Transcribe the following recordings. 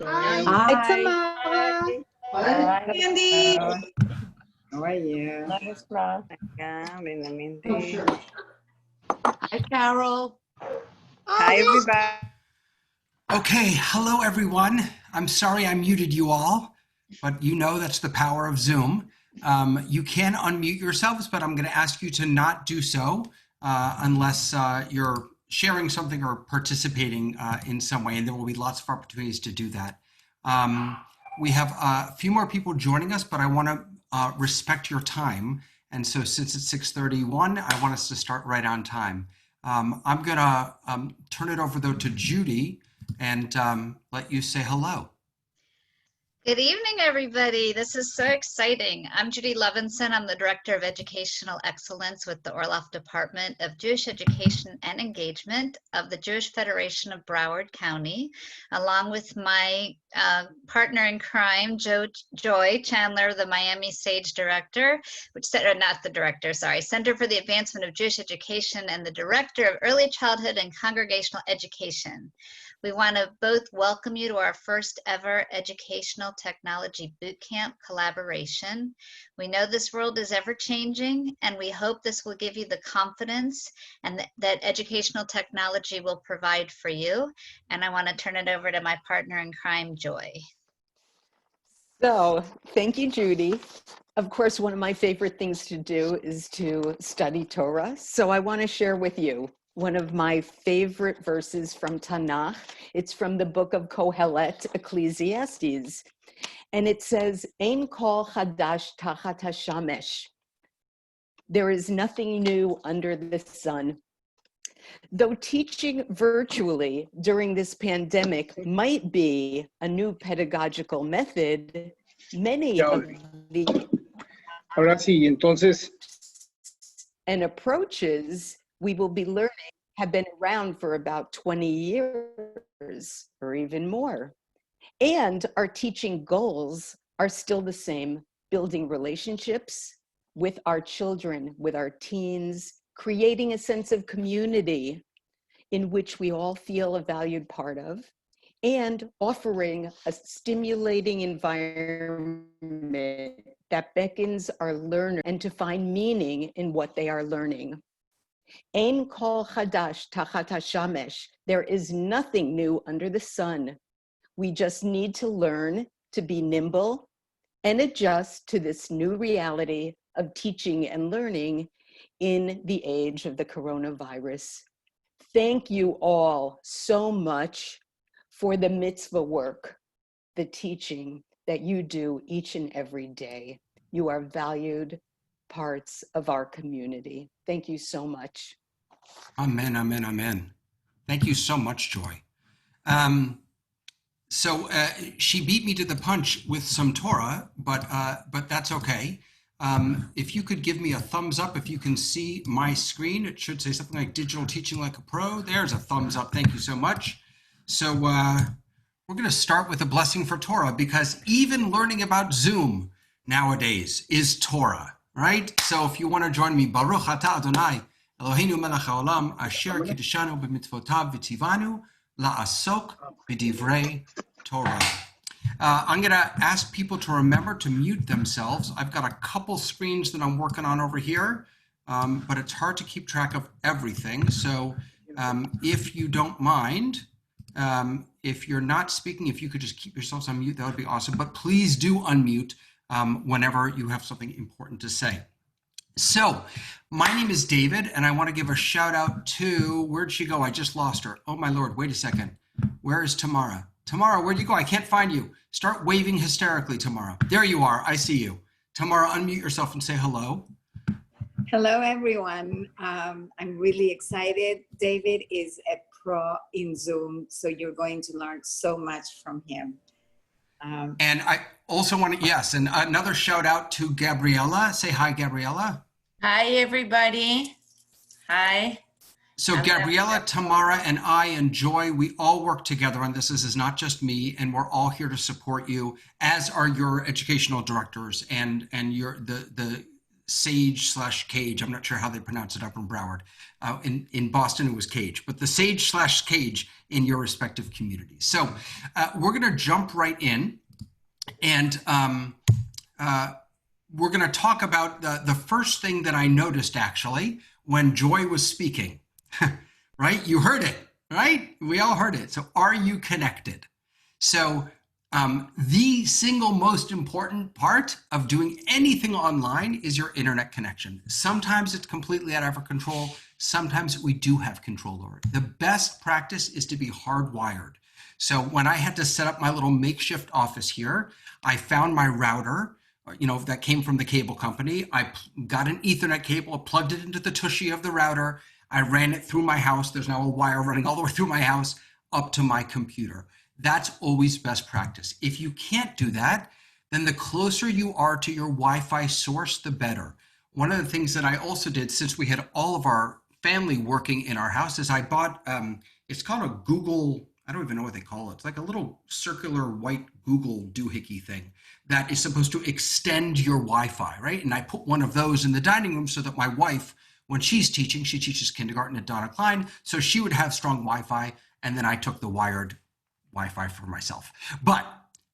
Hi. Hi, Tamara. Hi, Andy. how are you? Hi, Carol. Hi, everybody. Okay, hello everyone. I'm sorry I muted you all, but you know that's the power of Zoom. You can unmute yourselves, but I'm going to ask you to not do so unless you're sharing something or participating in some way, and there will be lots of opportunities to do that. We have a few more people joining us, but I want to respect your time. And so since it's 6:31, I want us to start right on time. I'm going to turn it over, though, to Judy and let you say hello. Good evening, everybody. This is so exciting. I'm Judy Levinson. I'm the Director of Educational Excellence with the Orloff Department of Jewish Education and Engagement of the Jewish Federation of Broward County, along with my partner in crime, Joy Chandler, the Miami Sage Director, Center for the Advancement of Jewish Education, and the Director of Early Childhood and Congregational Education. We want to both welcome you to our first ever Educational Technology Bootcamp collaboration. We know this world is ever changing, and we hope this will give you the confidence and that educational technology will provide for you. And I want to turn it over to my partner in crime, Joy. So, thank you, Judy. Of course, one of my favorite things to do is to study Torah. So I want to share with you one of my favorite verses from Tanakh. It's from the book of Kohelet, Ecclesiastes. And it says, Ein kol chadash tachat hashamesh. There is nothing new under the sun. Though teaching virtually during this pandemic might be a new pedagogical method, many of the Ahora sí, entonces. And approaches we will be learning have been around for about 20 years or even more. And our teaching goals are still the same: building relationships with our children, with our teens, creating a sense of community in which we all feel a valued part of, and offering a stimulating environment that beckons our learner and to find meaning in what they are learning. Ein kol chadash tachat hashamesh. There is nothing new under the sun. We just need to learn to be nimble and adjust to this new reality of teaching and learning in the age of the coronavirus. Thank you all so much for the mitzvah work, the teaching that you do each and every day. You are valued parts of our community. Thank you so much. Amen, amen, amen. Thank you so much, Joy. So she beat me to the punch with some Torah, but that's okay. If you could give me a thumbs up, if you can see my screen, it should say something like digital teaching like a pro. There's a thumbs up. Thank you so much. So we're going to start with a blessing for Torah, because even learning about Zoom nowadays is Torah, right? So if you want to join me, Baruch atah Adonai, Eloheinu melech haolam, asher kiddushanu b'mitzvotav v'tzivanu la'asok b'divrei Torah. I'm going to ask people to remember to mute themselves. I've got a couple screens that I'm working on over here, but it's hard to keep track of everything. So if you don't mind, if you're not speaking, if you could just keep yourselves on mute, that would be awesome. But please do unmute whenever you have something important to say. So my name is David, and I want to give a shout out to, where'd she go? I just lost her. Oh my Lord, wait a second. Where is Tamara? Tamara, where'd you go? I can't find you. Start waving hysterically, Tamara. There you are. I see you. Tamara, unmute yourself and say hello. Hello, everyone. I'm really excited. David is a pro in Zoom, so you're going to learn so much from him. And I also want to, yes, and another shout out to Gabriella. Say hi, Gabriella. Hi, everybody. Hi. So Gabriella, Tamara, and I and Joy, we all work together on this. This is not just me, and we're all here to support you, as are your educational directors and your the Sage/Cage. I'm not sure how they pronounce it up in Broward. In Boston, it was Cage, but the Sage/Cage in your respective communities. So we're going to jump right in, and we're going to talk about the first thing that I noticed actually when Joy was speaking, right? You heard it, right? We all heard it. So are you connected? So the single most important part of doing anything online is your internet connection. Sometimes it's completely out of our control. Sometimes we do have control over it. The best practice is to be hardwired. So when I had to set up my little makeshift office here, I found my router, that came from the cable company. I got an Ethernet cable, plugged it into the tushy of the router. I ran it through my house. There's now a wire running all the way through my house up to my computer. That's always best practice. If you can't do that, then the closer you are to your Wi-Fi source, the better. One of the things that I also did, since we had all of our family working in our house, is I bought, it's called a Google, I don't even know what they call it. It's like a little circular white Google doohickey thing that is supposed to extend your Wi-Fi, right? And I put one of those in the dining room so that my wife, when she's teaching, she teaches kindergarten at Donna Klein, so she would have strong Wi-Fi, and then I took the wired Wi-Fi for myself. But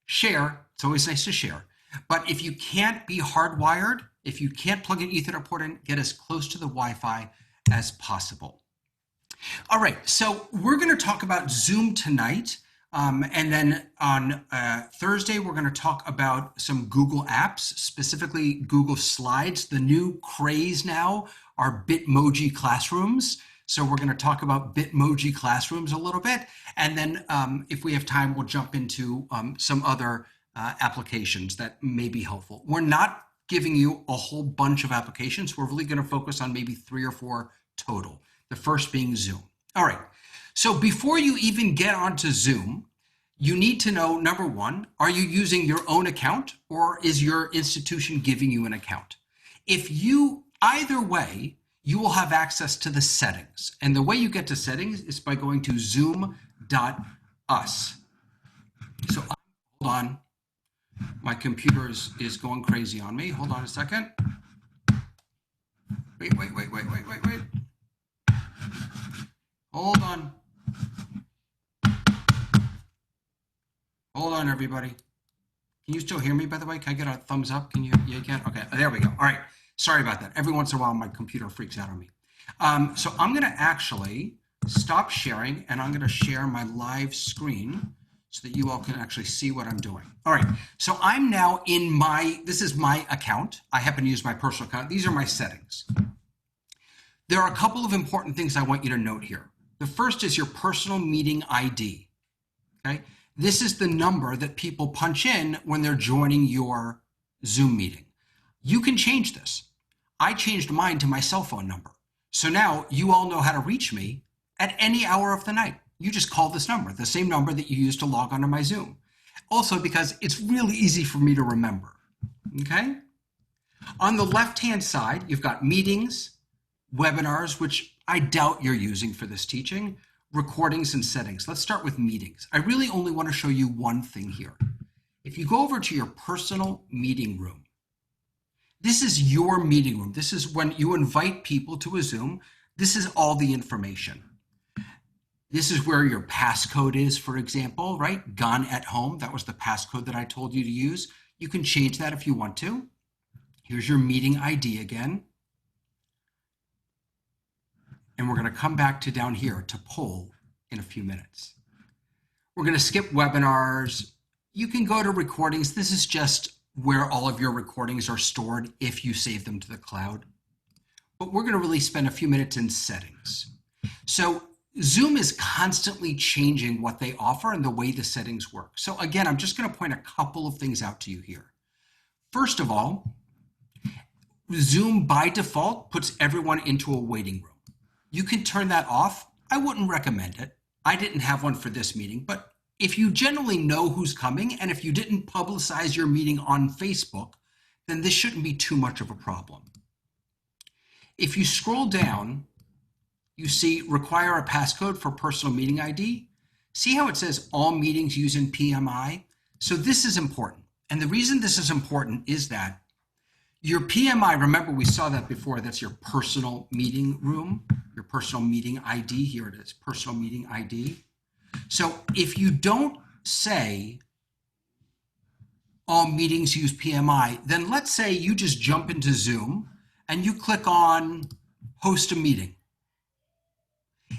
share, it's always nice to share. But if you can't be hardwired, if you can't plug an Ethernet port in, get as close to the Wi-Fi as possible. All right, so we're going to talk about Zoom tonight. And then on Thursday, we're going to talk about some Google apps, specifically Google Slides. The new craze now are Bitmoji classrooms. So we're going to talk about Bitmoji classrooms a little bit. And then if we have time, we'll jump into some other applications that may be helpful. We're not giving you a whole bunch of applications. We're really going to focus on maybe 3 or 4 total. The first being Zoom. All right. So before you even get onto Zoom, you need to know, number one, are you using your own account or is your institution giving you an account? If you, either way, you will have access to the settings. And the way you get to settings is by going to zoom.us. So hold on, my computer is going crazy on me. Hold on a second. Wait. Hold on. Hold on, everybody. Can you still hear me, by the way? Can I get a thumbs up? Can you? Yeah, you can? Okay, there we go. All right. Sorry about that. Every once in a while, my computer freaks out on me. So I'm going to actually stop sharing, and I'm going to share my live screen so that you all can actually see what I'm doing. All right. So I'm now in this is my account. I happen to use my personal account. These are my settings. There are a couple of important things I want you to note here. The first is your personal meeting ID. Okay. This is the number that people punch in when they're joining your Zoom meeting. You can change this. I changed mine to my cell phone number. So now you all know how to reach me at any hour of the night. You just call this number, the same number that you used to log onto my Zoom. Also because it's really easy for me to remember, okay? On the left-hand side, you've got meetings, webinars, which I doubt you're using for this teaching, recordings and settings. Let's start with meetings. I really only want to show you one thing here. If you go over to your personal meeting room, this is your meeting room. This is when you invite people to a Zoom. This is all the information. This is where your passcode is, for example, right? Gone at home. That was the passcode that I told you to use. You can change that if you want to. Here's your meeting ID again. And we're going to come back to down here to poll in a few minutes. We're going to skip webinars. You can go to recordings. This is just where all of your recordings are stored if you save them to the cloud. But we're going to really spend a few minutes in settings. So Zoom is constantly changing what they offer and the way the settings work. So again, I'm just going to point a couple of things out to you here. First of all, Zoom by default puts everyone into a waiting room. You can turn that off. I wouldn't recommend it. I didn't have one for this meeting, but if you generally know who's coming and if you didn't publicize your meeting on Facebook, then this shouldn't be too much of a problem. If you scroll down, you see require a passcode for personal meeting ID. See how it says all meetings using PMI? So this is important. And the reason this is important is that Your PMI, remember we saw that before, that's your personal meeting room, your personal meeting ID. Here it is, personal meeting ID. So if you don't say all meetings use PMI, then let's say you just jump into Zoom and you click on host a meeting.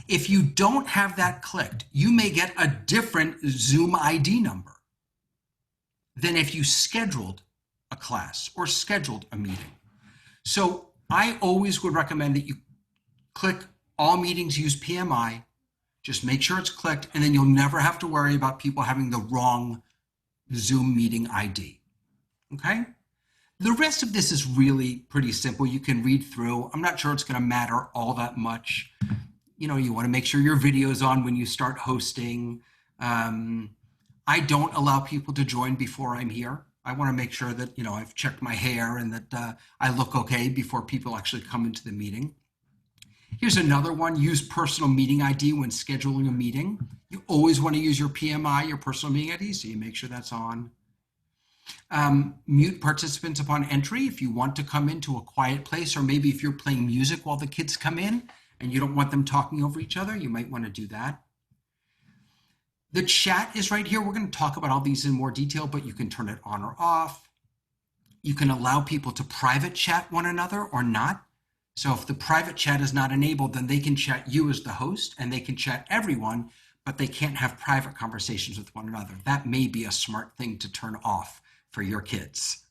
If you don't have that clicked, you may get a different Zoom ID number than if you scheduled a class or scheduled a meeting. So I always would recommend that you click all meetings use PMI, just make sure it's clicked, and then you'll never have to worry about people having the wrong Zoom meeting ID, okay? The rest of this is really pretty simple. You can read through. I'm not sure it's gonna matter all that much. You know, you wanna make sure your video's on when you start hosting. I don't allow people to join before I'm here. I want to make sure that, you know, I've checked my hair and that I look okay before people actually come into the meeting. Here's another one, use personal meeting ID when scheduling a meeting. You always want to use your PMI, your personal meeting ID, so you make sure that's on. Mute participants upon entry if you want to come into a quiet place, or maybe if you're playing music while the kids come in and you don't want them talking over each other, you might want to do that. The chat is right here. We're going to talk about all these in more detail, but you can turn it on or off. You can allow people to private chat one another or not. So if the private chat is not enabled, then they can chat you as the host and they can chat everyone, but they can't have private conversations with one another. That may be a smart thing to turn off for your kids.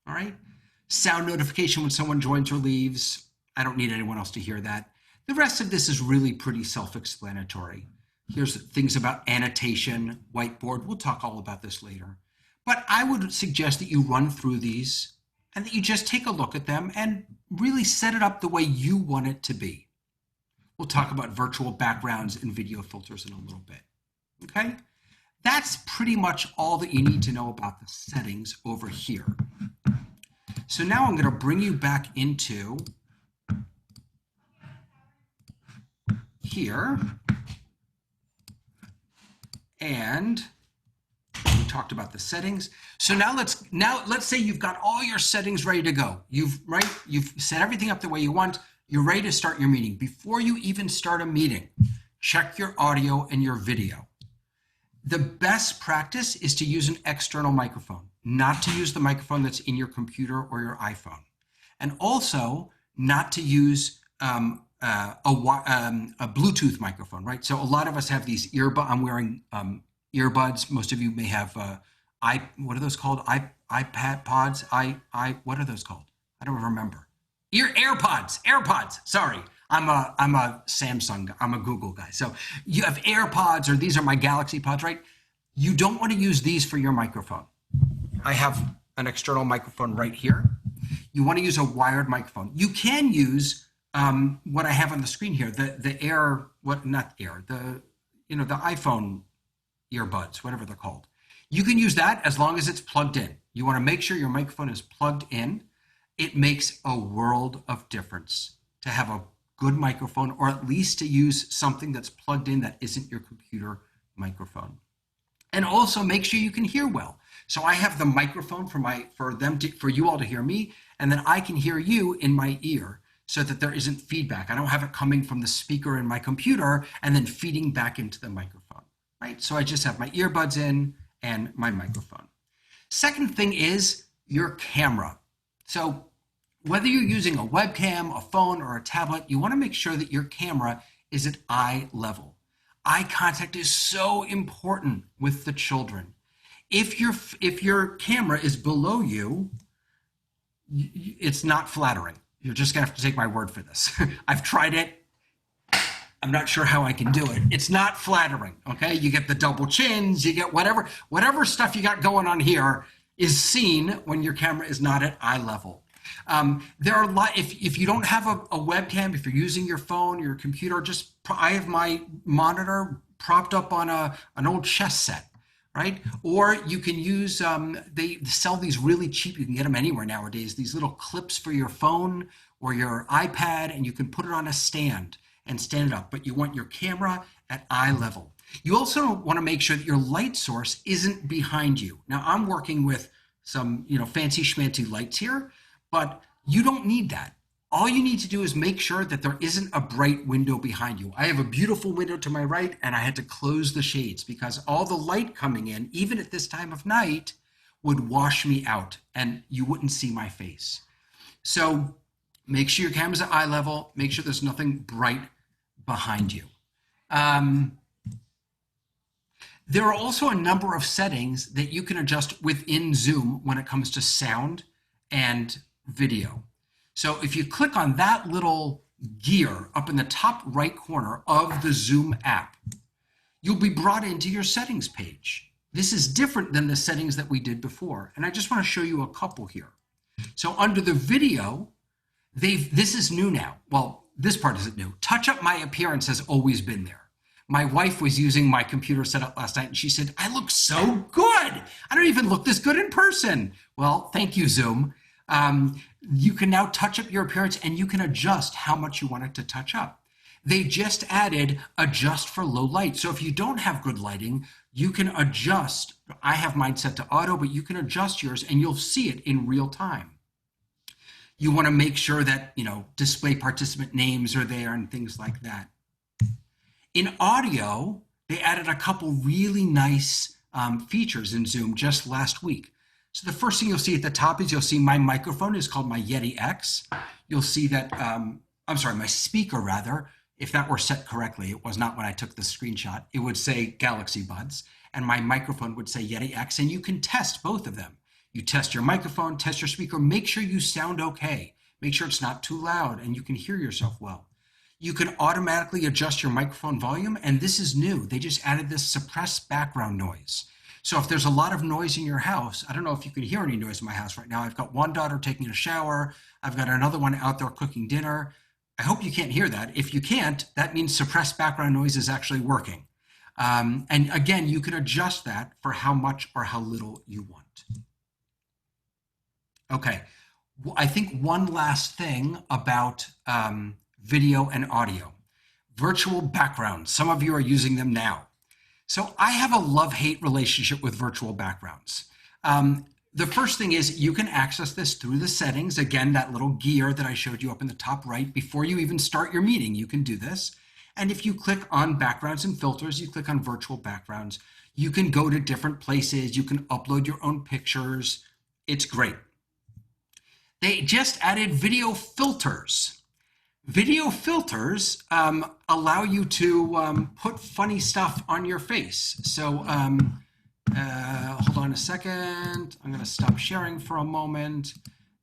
All right. Sound notification when someone joins or leaves. I don't need anyone else to hear that. The rest of this is really pretty self-explanatory. Here's things about annotation, whiteboard. We'll talk all about this later. But I would suggest that you run through these and that you just take a look at them and really set it up the way you want it to be. We'll talk about virtual backgrounds and video filters in a little bit, okay? That's pretty much all that you need to know about the settings over here. So now I'm gonna bring you back into here. And we talked about the settings. So now let's say you've got all your settings ready to go. You've set everything up the way you want. You're ready to start your meeting. Before you even start a meeting, check your audio and your video. The best practice is to use an external microphone, not to use the microphone that's in your computer or your iPhone. And also not to use a Bluetooth microphone, right? So a lot of us have these earbuds. I'm wearing earbuds. Most of you may have what are those called? iPad pods. What are those called? I don't remember. AirPods. Sorry, I'm a Samsung guy. I'm a Google guy. So you have AirPods, or these are my Galaxy Pods, right? You don't want to use these for your microphone. I have an external microphone right here. You want to use a wired microphone. You can use what I have on the screen here, the iPhone earbuds, whatever they're called. You can use that as long as it's plugged in. You want to make sure your microphone is plugged in. It makes a world of difference to have a good microphone, or at least to use something that's plugged in that isn't your computer microphone. And also make sure you can hear well. So I have the microphone for you all to hear me, and then I can hear you in my ear, so that there isn't feedback. I don't have it coming from the speaker in my computer and then feeding back into the microphone, right? So I just have my earbuds in and my microphone. Second thing is your camera. So whether you're using a webcam, a phone, or a tablet, you wanna make sure that your camera is at eye level. Eye contact is so important with the children. If your camera is below you, it's not flattering. You're just gonna have to take my word for this. I've tried it. I'm not sure how I can do it. It's not flattering, okay? You get the double chins, you get whatever stuff you got going on here is seen when your camera is not at eye level. There are if you don't have a webcam, if you're using your phone, your computer, I have my monitor propped up on an old chess set, right? Or you can use, they sell these really cheap, you can get them anywhere nowadays, these little clips for your phone or your iPad, and you can put it on a stand and stand it up, but you want your camera at eye level. You also want to make sure that your light source isn't behind you. Now I'm working with some, fancy schmancy lights here, but you don't need that. All you need to do is make sure that there isn't a bright window behind you. I have a beautiful window to my right, and I had to close the shades because all the light coming in, even at this time of night, would wash me out and you wouldn't see my face. So make sure your camera's at eye level. Make sure there's nothing bright behind you. There are also a number of settings that you can adjust within Zoom when it comes to sound and video. So if you click on that little gear up in the top right corner of the Zoom app, you'll be brought into your settings page. This is different than the settings that we did before. And I just want to show you a couple here. So under the video, this is new now. Well, this part isn't new. Touch up my appearance has always been there. My wife was using my computer setup last night and she said, I look so good. I don't even look this good in person. Well, thank you, Zoom. You can now touch up your appearance and you can adjust how much you want it to touch up. They just added adjust for low light. So if you don't have good lighting, you can adjust. I have mine set to auto, but you can adjust yours and you'll see it in real time. You want to make sure that, display participant names are there and things like that. In audio, they added a couple really nice features in Zoom just last week. So the first thing you'll see at the top is you'll see my microphone is called my Yeti X. You'll see that, my speaker rather, if that were set correctly, it was not when I took the screenshot, it would say Galaxy Buds and my microphone would say Yeti X, and you can test both of them. You test your microphone, test your speaker, make sure you sound okay. Make sure it's not too loud and you can hear yourself well. You can automatically adjust your microphone volume, and this is new. They just added this suppress background noise. So if there's a lot of noise in your house, I don't know if you can hear any noise in my house right now. I've got one daughter taking a shower. I've got another one out there cooking dinner. I hope you can't hear that. If you can't, that means suppressed background noise is actually working. And again, you can adjust that for how much or how little you want. Okay, I think one last thing about video and audio. Virtual backgrounds. Some of you are using them now. So I have a love-hate relationship with virtual backgrounds. The first thing is you can access this through the settings. Again, that little gear that I showed you up in the top right, before you even start your meeting, you can do this. And if you click on backgrounds and filters, you click on virtual backgrounds, you can go to different places. You can upload your own pictures. It's great. They just added video filters. Video filters allow you to put funny stuff on your face. So hold on a second. I'm going to stop sharing for a moment,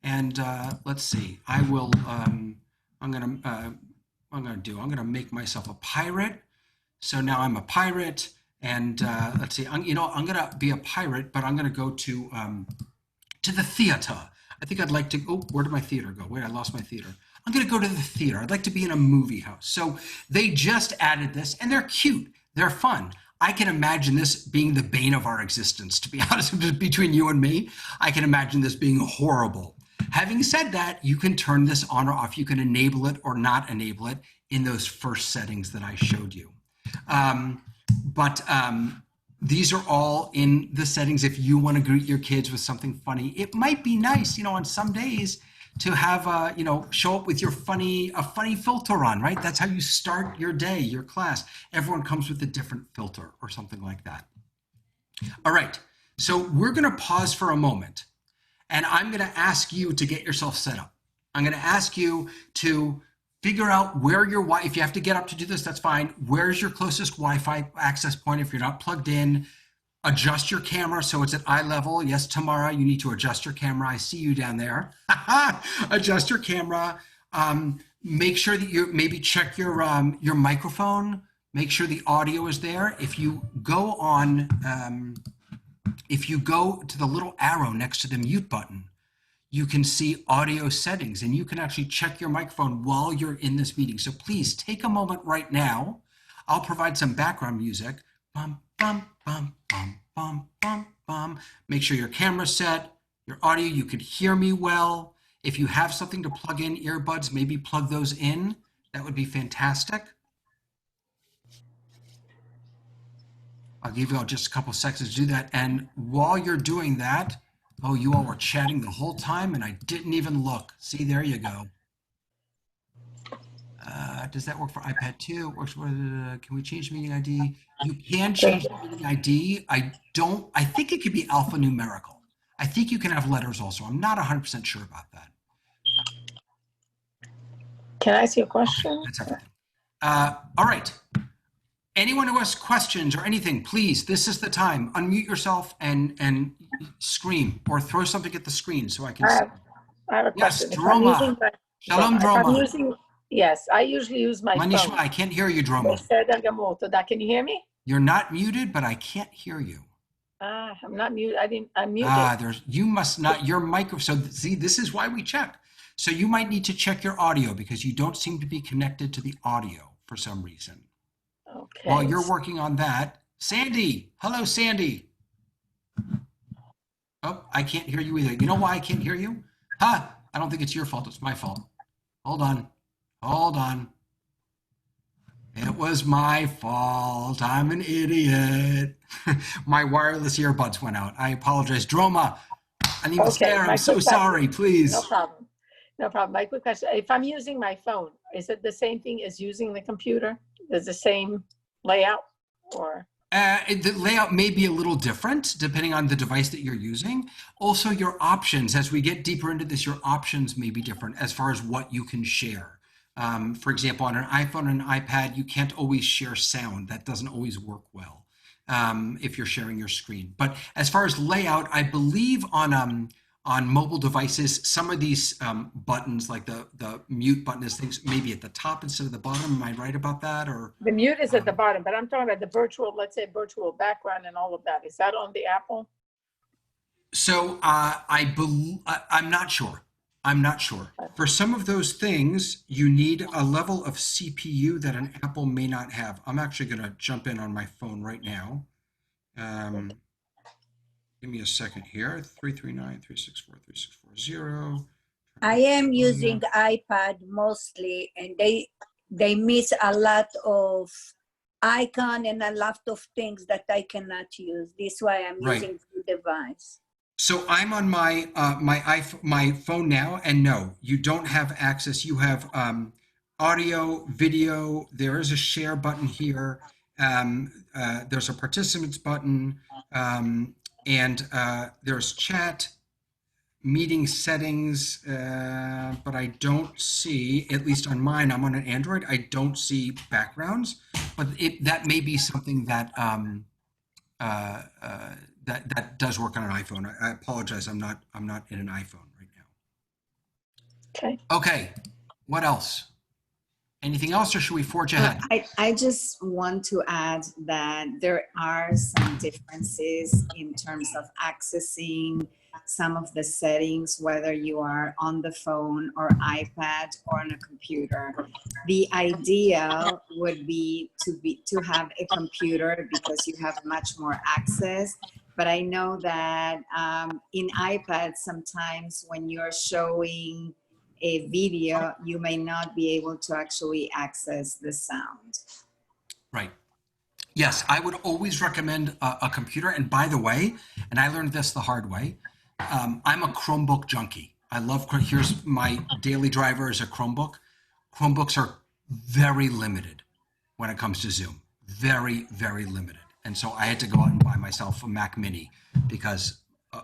and let's see. I'm going to make myself a pirate. So now I'm a pirate, and let's see. I'm going to be a pirate, but I'm going to go to the theater. I think I'd like to. Oh, where did my theater go? Wait, I lost my theater. I'm going to go to the theater. I'd like to be in a movie house. So they just added this, and they're cute. They're fun. I can imagine this being the bane of our existence, to be honest, between you and me. I can imagine this being horrible. Having said that, you can turn this on or off. You can enable it or not enable it in those first settings that I showed you. These are all in the settings. If you want to greet your kids with something funny, it might be nice, on some days to have, show up with a funny filter on, right? That's how you start your day, your class. Everyone comes with a different filter or something like that. All right, so we're going to pause for a moment, and I'm going to ask you to get yourself set up. I'm going to ask you to figure out where your if you have to get up to do this, that's fine. Where's your closest Wi-Fi access point if you're not plugged in? Adjust your camera so it's at eye level. Yes, Tamara, you need to adjust your camera. I see you down there. Adjust your camera. Make sure that you maybe check your microphone. Make sure the audio is there. If you go to the little arrow next to the mute button, you can see audio settings, and you can actually check your microphone while you're in this meeting. So please take a moment right now. I'll provide some background music. Bum, bum, bum, bum, bum, bum, bum. Make sure your camera's set, your audio, you can hear me well. If you have something to plug in, earbuds, maybe plug those in. That would be fantastic. I'll give you all just a couple seconds to do that. And while you're doing that, Oh, you all were chatting the whole time and I didn't even look. See, there you go. Does that work for iPad too? Works for, can we change the meeting ID? You can change the meeting ID. I think it could be alphanumerical. I think you can have letters also. I'm not 100% sure about that. Can I ask you a question? That's everything. All right. Anyone who has questions or anything, please, this is the time. Unmute yourself and scream or throw something at the screen so I can see. I have a Yes, question. Droma. Shalom, Droma. Yes, I usually use my Manishma, phone. I can't hear you, Droma. Can you hear me? You're not muted, but I can't hear you. I'm not muted. I'm muted. You must not, your microphone. So see, this is why we check. So you might need to check your audio because you don't seem to be connected to the audio for some reason. Okay. While you're working on that, Sandy. Hello, Sandy. Oh, I can't hear you either. You know why I can't hear you? I don't think it's your fault. It's my fault. Hold on. It was my fault. I'm an idiot. My wireless earbuds went out. I apologize. Droma, I need to stay. I'm so sorry, please. No problem. My quick question. If I'm using my phone, is it the same thing as using the computer? Is the same layout or? The layout may be a little different depending on the device that you're using. Also, your options, as we get deeper into this, your options may be different as far as what you can share. For example, on an iPhone and an iPad, you can't always share sound. That doesn't always work well if you're sharing your screen. But as far as layout, I believe on mobile devices, some of these buttons, like the mute button, is things maybe at the top instead of the bottom. Am I right about that? Or the mute is at the bottom, but I'm talking about the virtual, let's say virtual background and all of that. Is that on the Apple? So I'm not sure. I'm not sure. For some of those things, you need a level of CPU that an Apple may not have. I'm actually going to jump in on my phone right now. Give me a second here. 339-364-3640. I am using iPad mostly, and they miss a lot of icon and a lot of things that I cannot use. This is why I'm using the device. So I'm on my my phone now, and no, you don't have access. You have audio, video. There is a share button here. There's a participants button, and there's chat, meeting settings, but I don't see, at least on mine, I'm on an Android, I don't see backgrounds, but that may be something that that does work on an iPhone. I apologize, I'm not in an iPhone right now. Okay, what else? Anything else, or should we forge ahead? I just want to add that there are some differences in terms of accessing some of the settings, whether you are on the phone or iPad or on a computer. The idea would be to have a computer because you have much more access. But I know that in iPad, sometimes when you're showing a video, you may not be able to actually access the sound. Right. Yes, I would always recommend a computer. And by the way, and I learned this the hard way, I'm a Chromebook junkie. I love, here's my daily driver is a Chromebook. Chromebooks are very limited when it comes to Zoom. Very, very limited. And so I had to go out and buy myself a Mac Mini because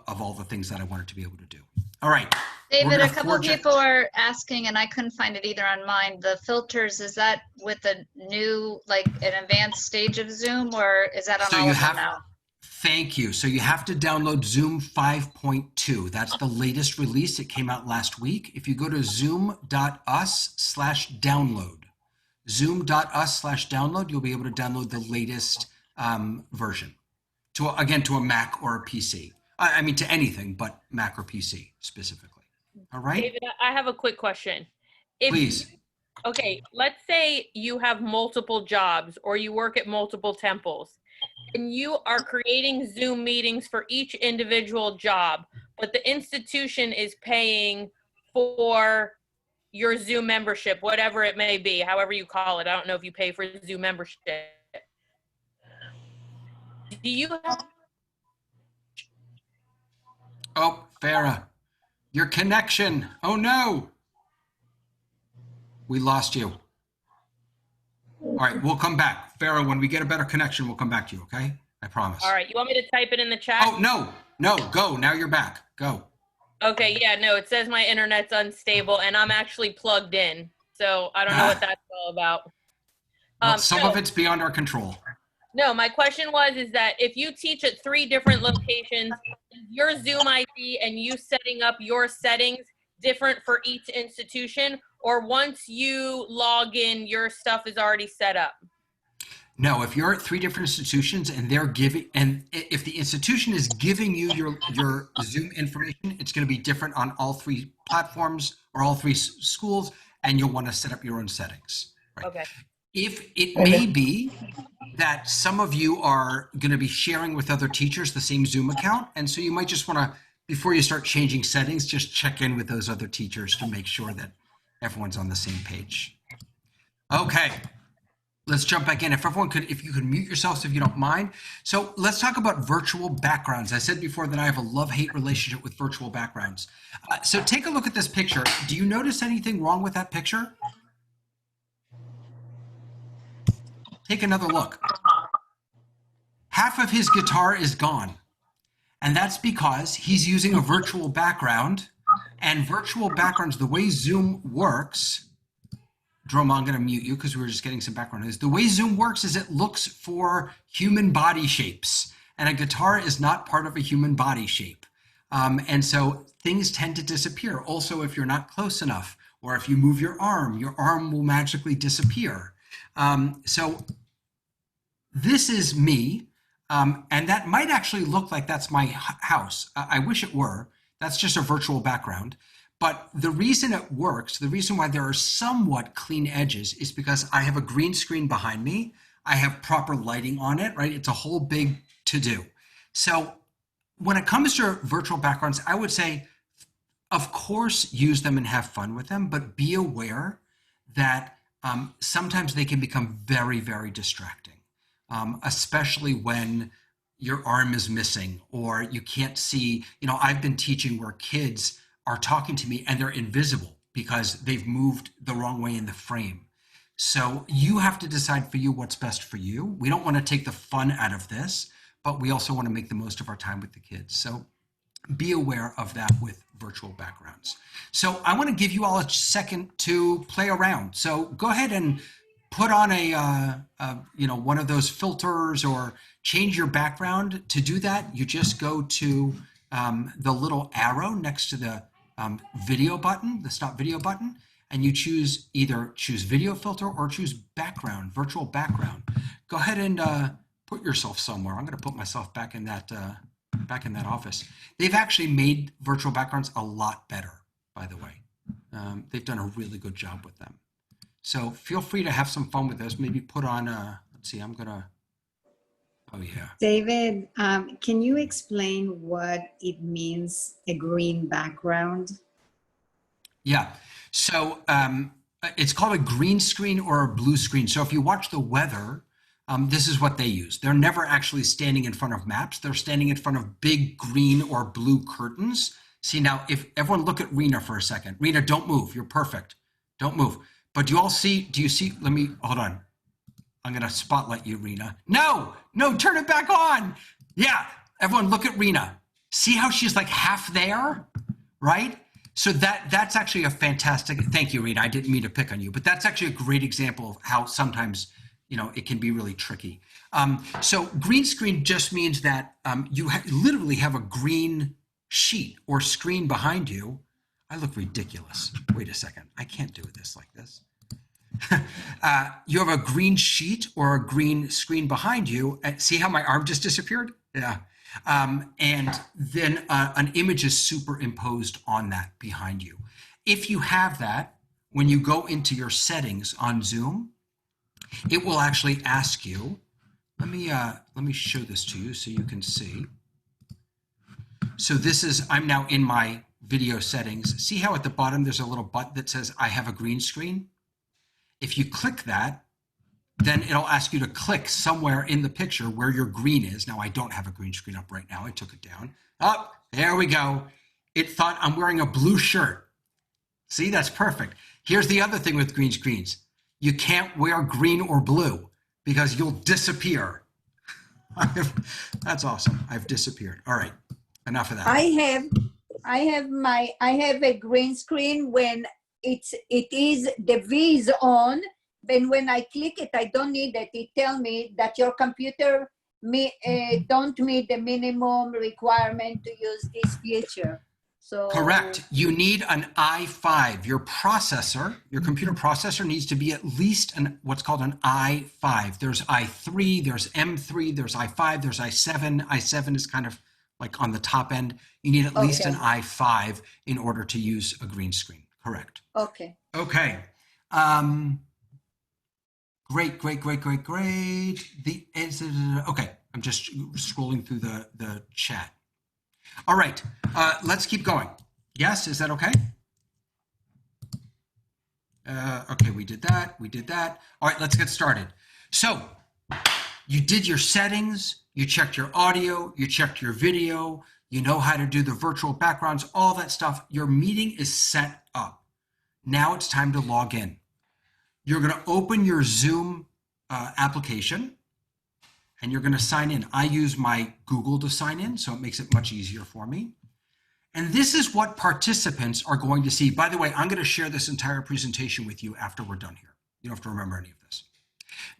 of all the things that I wanted to be able to do. All right. David, a couple of people are asking, and I couldn't find it either on mine. The filters, is that with a new, like an advanced stage of Zoom, or is that on all of them now? Thank you. So you have to download Zoom 5.2. That's the latest release. It came out last week. If you go to zoom.us/download, zoom.us/download, you'll be able to download the latest version to a Mac or a PC. I mean, to anything but Mac or PC specifically. All right. David, I have a quick question. Please. Okay, let's say you have multiple jobs or you work at multiple temples and you are creating Zoom meetings for each individual job, but the institution is paying for your Zoom membership, whatever it may be, however you call it. I don't know if you pay for Zoom membership. Do you have... Oh, Farah, your connection. Oh no. We lost you. All right, we'll come back. Farah, when we get a better connection, we'll come back to you, okay? I promise. All right, you want me to type it in the chat? Oh, no, go. Now you're back. Go. Okay, yeah, no, it says my internet's unstable and I'm actually plugged in. So I don't know what that's all about. Well, some of it's beyond our control. No, my question is that if you teach at 3 different locations, is your Zoom ID and you setting up your settings different for each institution, or once you log in, your stuff is already set up? No, if you're at 3 different institutions and they're giving, and if the institution is giving you your Zoom information, it's going to be different on all 3 platforms or all 3 schools, and you'll want to set up your own settings. Right? Okay. If it may be that some of you are going to be sharing with other teachers the same Zoom account, and so you might just want to, before you start changing settings, just check in with those other teachers to make sure that everyone's on the same page. Okay, let's jump back in. If you could mute yourselves if you don't mind. So let's talk about virtual backgrounds. I said before that I have a love-hate relationship with virtual backgrounds. So take a look at this picture. Do you notice anything wrong with that picture? Take another look. Half of his guitar is gone. And that's because he's using a virtual background, and virtual backgrounds, the way Zoom works, Droma, I'm going to mute you because we were just getting some background noise. The way Zoom works is it looks for human body shapes, and a guitar is not part of a human body shape. And so things tend to disappear. Also, if you're not close enough, or if you move your arm will magically disappear. So this is me, and that might actually look like that's my house. I wish it were. That's just a virtual background. But the reason it works, the reason why there are somewhat clean edges is because I have a green screen behind me. I have proper lighting on it, right? It's a whole big to-do. So when it comes to virtual backgrounds, I would say, of course, use them and have fun with them, but be aware that sometimes they can become very, very distracting, especially when your arm is missing or you can't see. I've been teaching where kids are talking to me and they're invisible because they've moved the wrong way in the frame. So you have to decide for you what's best for you. We don't want to take the fun out of this, but we also want to make the most of our time with the kids. So be aware of that with virtual backgrounds. So I want to give you all a second to play around. So go ahead and put on one of those filters or change your background. To do that, you just go to the little arrow next to the video button, the stop video button, and you choose video filter or choose background, virtual background. Go ahead and put yourself somewhere. I'm going to put myself back in that office. They've actually made virtual backgrounds a lot better, by the way. They've done a really good job with them. So feel free to have some fun with this. Maybe put on, let's see, oh yeah. David, can you explain what it means, a green background? Yeah, so it's called a green screen or a blue screen. So if you watch the weather, this is what they use. They're never actually standing in front of maps. They're standing in front of big green or blue curtains. See, now, if everyone look at Rena for a second. Rena, don't move. You're perfect. Don't move. But do you see, hold on. I'm going to spotlight you, Rena. No, turn it back on. Yeah, everyone look at Rena. See how she's like half there, right? So that's actually a fantastic, thank you, Rena. I didn't mean to pick on you, but that's actually a great example of how sometimes, it can be really tricky. So green screen just means that you literally have a green sheet or screen behind you. I look ridiculous. Wait a second. I can't do this like this. You have a green sheet or a green screen behind you. See how my arm just disappeared? Yeah. And then an image is superimposed on that behind you. If you have that, when you go into your settings on Zoom, it will actually ask you, let me show this to you so you can see. So I'm now in my video settings. See how at the bottom there's a little button that says I have a green screen? If you click that, then it'll ask you to click somewhere in the picture where your green is. Now I don't have a green screen up right now. I took it down. Oh, there we go. It thought I'm wearing a blue shirt. See, that's perfect. Here's the other thing with green screens. You can't wear green or blue because you'll disappear. That's awesome. I've disappeared. All right, enough of that. I have a green screen when it is the V is on. Then when I click it, I don't need it. It tells me that your computer don't meet the minimum requirement to use this feature. So correct. You need an i5. Your processor, your computer processor needs to be at least what's called an i5. There's i3, there's M3, there's i5, there's i7. i7 is kind of like on the top end. You need at least an i5 in order to use a green screen. Correct. Okay. Okay. Great. Okay, I'm just scrolling through the chat. All right, let's keep going. Yes, is that okay? Okay, we did that. All right, let's get started. So you did your settings, you checked your audio, you checked your video, you know how to do the virtual backgrounds, all that stuff. Your meeting is set up. Now it's time to log in. You're going to open your Zoom application and you're going to sign in. I use my Google to sign in, so it makes it much easier for me. And this is what participants are going to see. By the way, I'm going to share this entire presentation with you after we're done here. You don't have to remember any of this.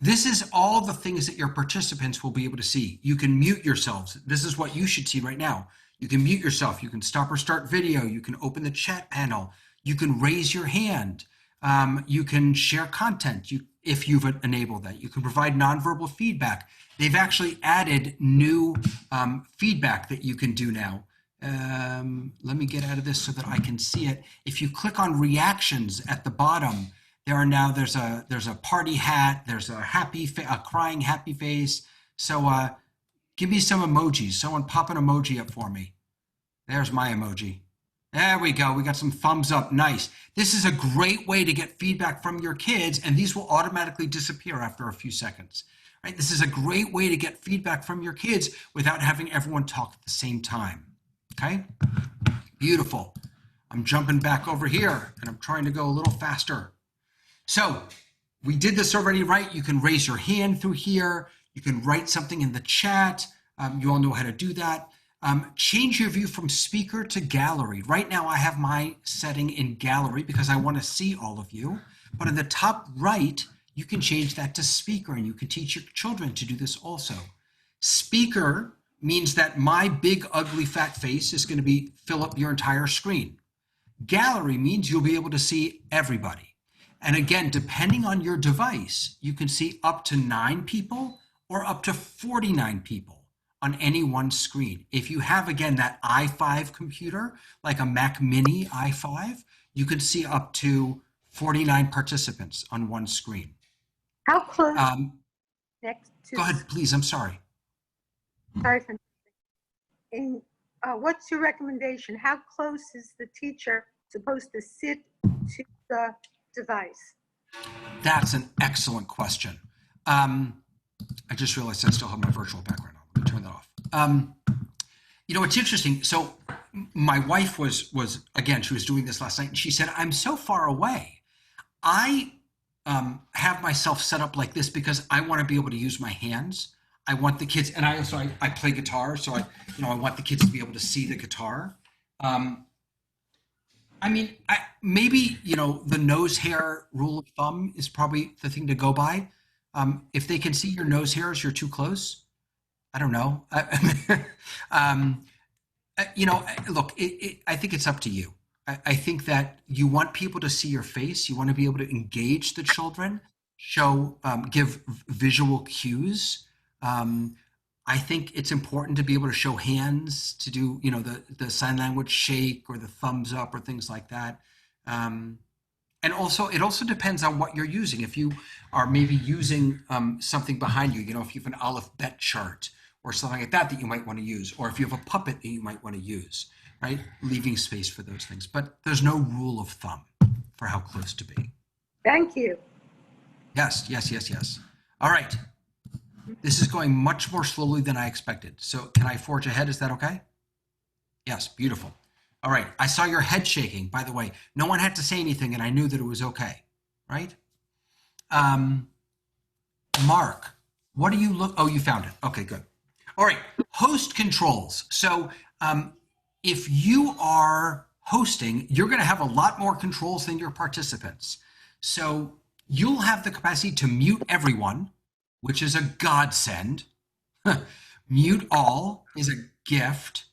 This is all the things that your participants will be able to see. You can mute yourselves. This is what you should see right now. You can mute yourself. You can stop or start video. You can open the chat panel. You can raise your hand. You can share content if you've enabled that. You can provide nonverbal feedback. They've actually added new feedback that you can do now. Let me get out of this so that I can see it. If you click on reactions at the bottom, there's a party hat, there's a crying happy face. So give me some emojis. Someone pop an emoji up for me. There's my emoji. There we go. We got some thumbs up. Nice. This is a great way to get feedback from your kids, and these will automatically disappear after a few seconds. Right? This is a great way to get feedback from your kids without having everyone talk at the same time. Okay? Beautiful. I'm jumping back over here, and I'm trying to go a little faster. So we did this already, right? You can raise your hand through here. You can write something in the chat. You all know how to do that. Change your view from speaker to gallery. Right now I have my setting in gallery because I want to see all of you. But in the top right, you can change that to speaker, and you can teach your children to do this also. Speaker means that my big, ugly, fat face is going to fill up your entire screen. Gallery means you'll be able to see everybody. And again, depending on your device, you can see up to 9 people or up to 49 people on any one screen. If you have, again, that i5 computer, like a Mac Mini i5, you can see up to 49 participants on one screen. How close next to... Go ahead, please. I'm sorry. Sorry for... what's your recommendation? How close is the teacher supposed to sit to the device? That's an excellent question. I just realized I still have my virtual background on. Let me turn that off. You know, it's interesting. So my wife was again, she was doing this last night, and she said, I'm so far away. I have myself set up like this because I want to be able to use my hands. I want the kids, and I play guitar, so I want the kids to be able to see the guitar. I mean, maybe, the nose hair rule of thumb is probably the thing to go by. If they can see your nose hairs, you're too close. I don't know. Look, I think it's up to you. I think that you want people to see your face. You want to be able to engage the children, give visual cues. I think it's important to be able to show hands, to do, the sign language shake or the thumbs up or things like that. And also, it also depends on what you're using. If you are maybe using something behind you, if you have an alphabet chart or something like that you might want to use, or if you have a puppet that you might want to use, right? Leaving space for those things. But there's no rule of thumb for how close to be. Thank you. Yes. All right. This is going much more slowly than I expected. So can I forge ahead? Is that okay? Yes, beautiful. All right, I saw your head shaking, by the way. No one had to say anything and I knew that it was okay, right? Mark, what do you look, oh, you found it. Okay, good. All right, host controls. So if you are hosting, you're gonna have a lot more controls than your participants. So you'll have the capacity to mute everyone, which is a godsend. Mute all is a gift.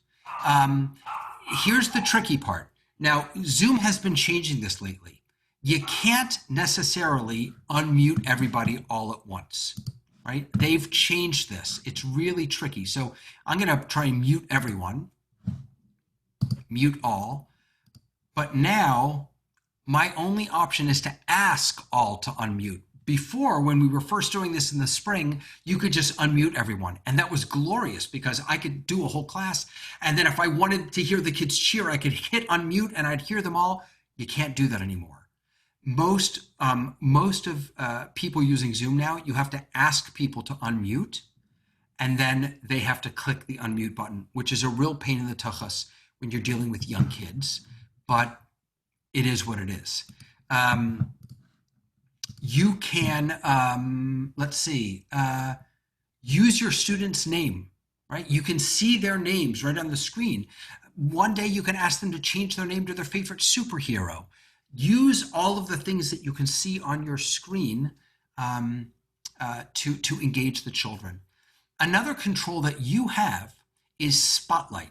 Here's the tricky part. Now, Zoom has been changing this lately. You can't necessarily unmute everybody all at once, right? They've changed this. It's really tricky. So I'm going to try and mute everyone, mute all. But now my only option is to ask all to unmute. Before, when we were first doing this in the spring, you could just unmute everyone. And that was glorious because I could do a whole class. And then if I wanted to hear the kids cheer, I could hit unmute and I'd hear them all. You can't do that anymore. Most of people using Zoom now, you have to ask people to unmute and then they have to click the unmute button, which is a real pain in the tuchus when you're dealing with young kids, but it is what it is. You can, let's see, use your student's name, right? You can see their names right on the screen. One day you can ask them to change their name to their favorite superhero. Use all of the things that you can see on your screen to engage the children. Another control that you have is Spotlight.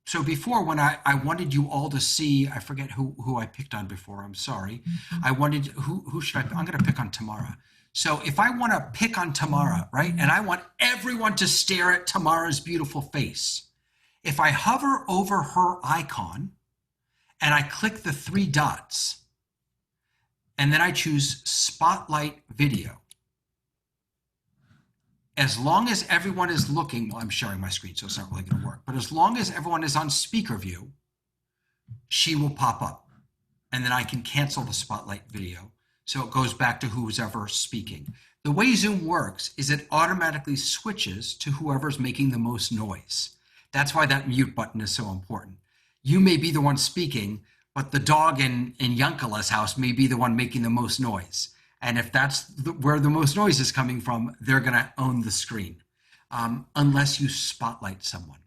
So before, when I wanted you all to see, I forget who I picked on before, I'm sorry. I wanted, who should I, I'm gonna pick on Tamara. So if I wanna pick on Tamara, right? And I want everyone to stare at Tamara's beautiful face. If I hover over her icon and I click the 3 dots, and then I choose Spotlight Video. As long as everyone is looking, well, I'm sharing my screen, so it's not really gonna work, but as long as everyone is on speaker view, she will pop up. And then I can cancel the Spotlight video. So it goes back to who's ever speaking. The way Zoom works is it automatically switches to whoever's making the most noise. That's why that mute button is so important. You may be the one speaking, but the dog in Yankala's house may be the one making the most noise. And if that's where the most noise is coming from, they're gonna own the screen, unless you spotlight someone.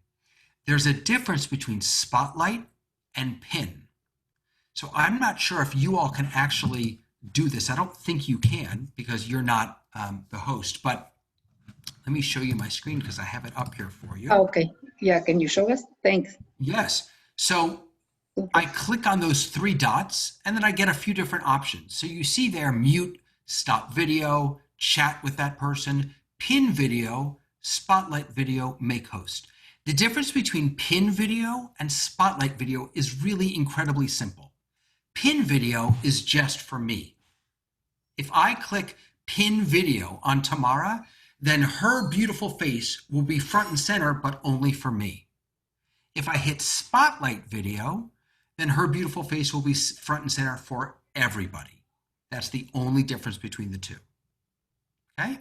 There's a difference between spotlight and pin. So I'm not sure if you all can actually do this. I don't think you can because you're not the host, but let me show you my screen because I have it up here for you. Okay. Yeah, can you show us? Thanks. Yes. So I click on those 3 dots and then I get a few different options. So you see there, mute, stop video, chat with that person, pin video, spotlight video, make host. The difference between pin video and spotlight video is really incredibly simple. Pin video is just for me. If I click pin video on Tamara, then her beautiful face will be front and center, but only for me. If I hit spotlight video, then her beautiful face will be front and center for everybody. That's the only difference between the two, okay?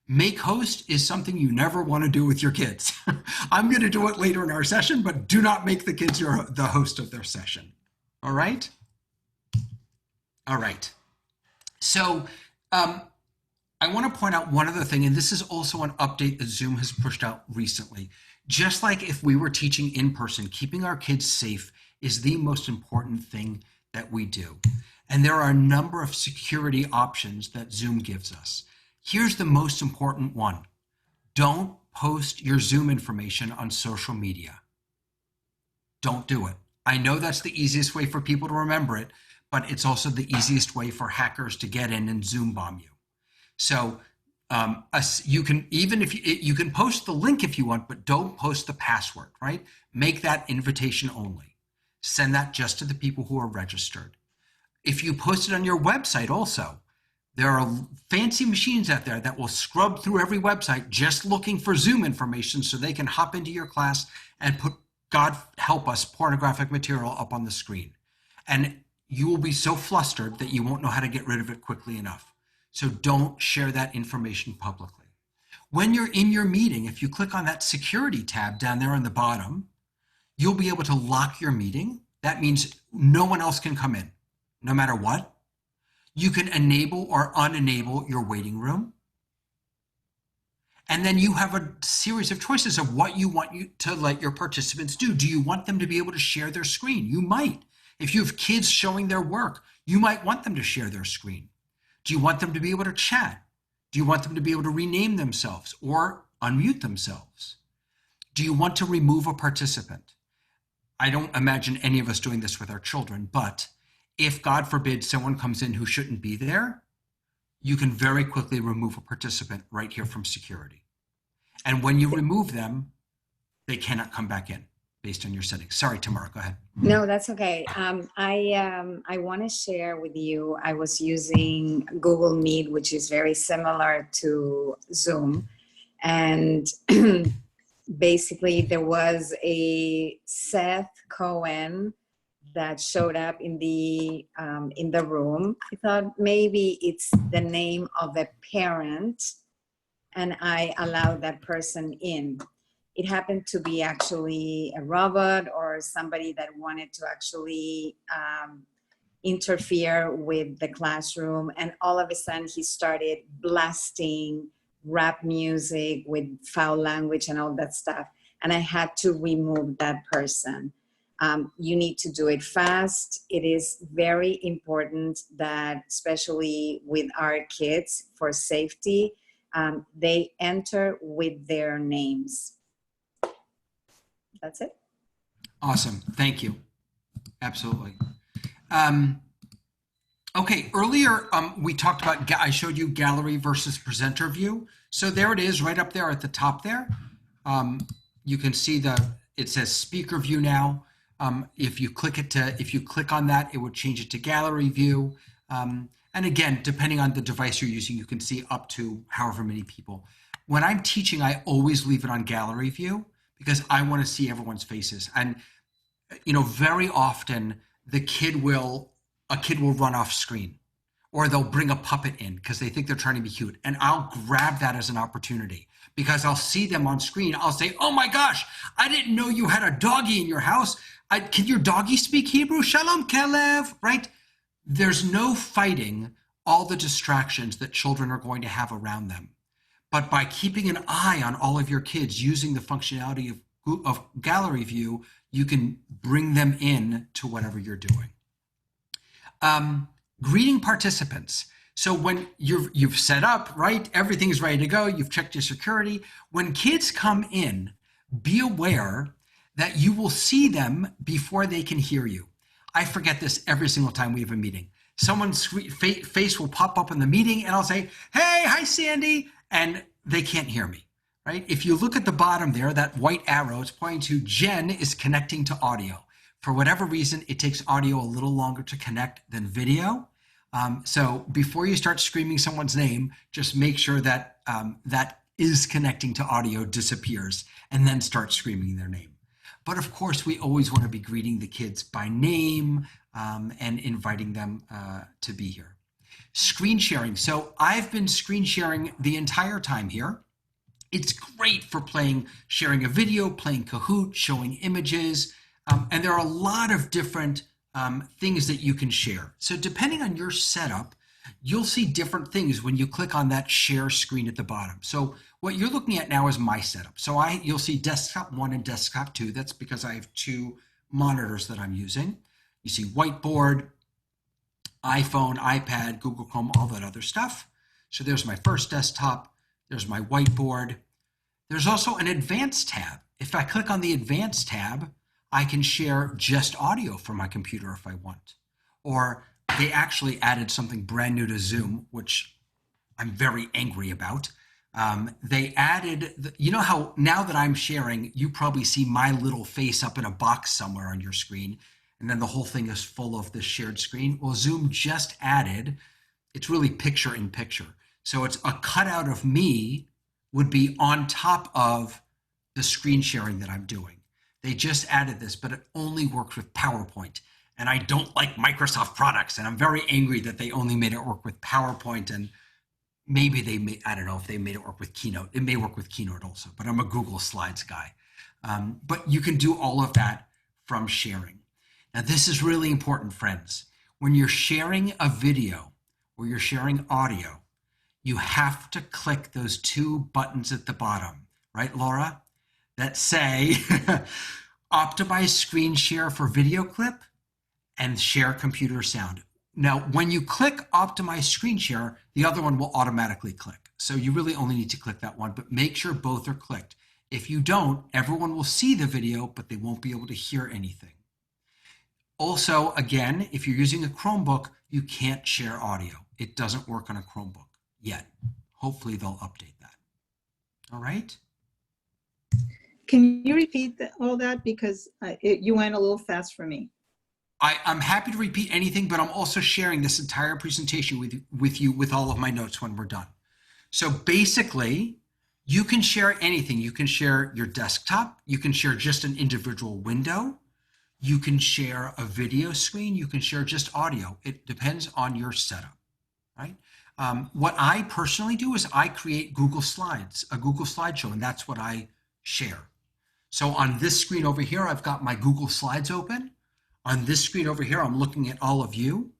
Make host is something you never want to do with your kids. I'm going to do it later in our session, but do not make the kids the host of their session, all right? All right, so I want to point out one other thing, and this is also an update that Zoom has pushed out recently. Just like if we were teaching in person, keeping our kids safe is the most important thing that we do. And there are a number of security options that Zoom gives us. Here's the most important one. Don't post your Zoom information on social media. Don't do it. I know that's the easiest way for people to remember it, but it's also the easiest way for hackers to get in and Zoom bomb you. So you can, even if you can post the link if you want, but don't post the password, right? Make that invitation only. Send that just to the people who are registered. If you post it on your website also, there are fancy machines out there that will scrub through every website just looking for Zoom information so they can hop into your class and put, God help us, pornographic material up on the screen. And you will be so flustered that you won't know how to get rid of it quickly enough. So don't share that information publicly. When you're in your meeting, if you click on that security tab down there on the bottom, you'll be able to lock your meeting. That means no one else can come in, no matter what. You can enable or unenable your waiting room. And then you have a series of choices of what you want you to let your participants do. Do you want them to be able to share their screen? You might. If you have kids showing their work, you might want them to share their screen. Do you want them to be able to chat? Do you want them to be able to rename themselves or unmute themselves? Do you want to remove a participant? I don't imagine any of us doing this with our children, but if God forbid someone comes in who shouldn't be there, you can very quickly remove a participant right here from security. And when you remove them, they cannot come back in based on your settings. Sorry, Tamara, go ahead. No, that's okay. I want to share with you, I was using Google Meet, which is very similar to Zoom. And basically there was a Seth Cohen that showed up in the room. I thought maybe it's the name of a parent, and I allowed that person in. It happened to be actually a robot or somebody that wanted to actually interfere with the classroom. And all of a sudden he started blasting rap music with foul language and all that stuff. And I had to remove that person. You need to do it fast. It is very important that, especially with our kids for safety, they enter with their names. That's it. Awesome. Thank you. Absolutely. Okay, earlier we talked about, I showed you gallery versus presenter view. So there it is right up there at the top there. You can see it says speaker view now. If you click on that, it would change it to gallery view. And again, depending on the device you're using, you can see up to however many people. When I'm teaching, I always leave it on gallery view because I want to see everyone's faces. And very often a kid will run off screen, or they'll bring a puppet in because they think they're trying to be cute. And I'll grab that as an opportunity because I'll see them on screen. I'll say, oh my gosh, I didn't know you had a doggy in your house. Can your doggy speak Hebrew? Shalom Kelev, right? There's no fighting all the distractions that children are going to have around them. But by keeping an eye on all of your kids using the functionality of gallery view, you can bring them in to whatever you're doing. Greeting participants. So when you've set up, right, everything's ready to go, you've checked your security. When kids come in, be aware that you will see them before they can hear you. I forget this every single time we have a meeting. Someone's face will pop up in the meeting and I'll say, hey, hi, Sandy. And they can't hear me, right? If you look at the bottom there, that white arrow is pointing to Jen is connecting to audio. For whatever reason, it takes audio a little longer to connect than video. So before you start screaming someone's name, just make sure that that is connecting to audio disappears and then start screaming their name. But of course, we always want to be greeting the kids by name and inviting them to be here. Screen sharing. So I've been screen sharing the entire time here. It's great for sharing a video, playing Kahoot, showing images. And there are a lot of different things that you can share. So depending on your setup, you'll see different things when you click on that share screen at the bottom. So what you're looking at now is my setup. So you'll see desktop 1 and desktop 2. That's because I have 2 monitors that I'm using. You see whiteboard, iPhone, iPad, Google Chrome, all that other stuff. So there's my first desktop. There's my whiteboard. There's also an advanced tab. If I click on the advanced tab, I can share just audio from my computer if I want. Or they actually added something brand new to Zoom, which I'm very angry about. They added, you know how now that I'm sharing, you probably see my little face up in a box somewhere on your screen, and then the whole thing is full of this shared screen. Well, Zoom just added, it's really picture in picture. So it's a cutout of me would be on top of the screen sharing that I'm doing. They just added this, but it only works with PowerPoint. And I don't like Microsoft products. And I'm very angry that they only made it work with PowerPoint. And maybe I don't know if they made it work with Keynote. It may work with Keynote also, but I'm a Google Slides guy. But you can do all of that from sharing. Now, this is really important, friends. When you're sharing a video or you're sharing audio, you have to click those two buttons at the bottom, right, Laura? That say optimize screen share for video clip and share computer sound. Now, when you click optimize screen share, the other one will automatically click. So you really only need to click that one, but make sure both are clicked. If you don't, everyone will see the video, but they won't be able to hear anything. Also, again, if you're using a Chromebook, you can't share audio. It doesn't work on a Chromebook yet. Hopefully they'll update that. All right? Can you repeat all that? Because you went a little fast for me. I'm happy to repeat anything, but I'm also sharing this entire presentation with you with all of my notes when we're done. So basically, you can share anything. You can share your desktop. You can share just an individual window. You can share a video screen. You can share just audio. It depends on your setup, right? What I personally do is I create Google Slides, a Google slideshow, and that's what I share. So on this screen over here, I've got my Google Slides open. On this screen over here, I'm looking at all of you,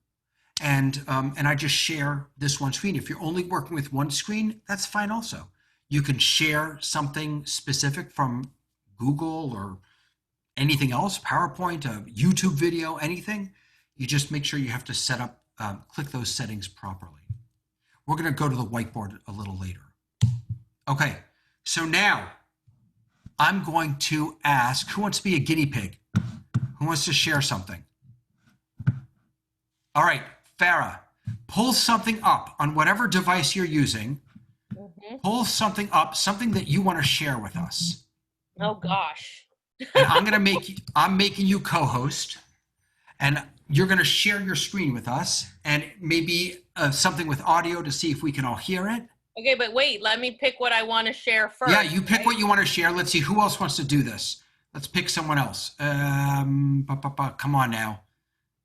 and I just share this one screen. If you're only working with one screen, that's fine also. You can share something specific from Google or anything else, PowerPoint, a YouTube video, anything. You just make sure you have to set up, click those settings properly. We're going to go to the whiteboard a little later. Okay, so now I'm going to ask, who wants to be a guinea pig? Who wants to share something? All right, Farah, pull something up on whatever device you're using. Pull something up, something that you want to share with us. Oh gosh. And I'm making you co-host, and you're going to share your screen with us, and maybe something with audio to see if we can all hear it. Okay, but wait, let me pick what I want to share first. Yeah, you pick right? what you want to share. Let's see who else wants to do this. Let's pick someone else. Come on now.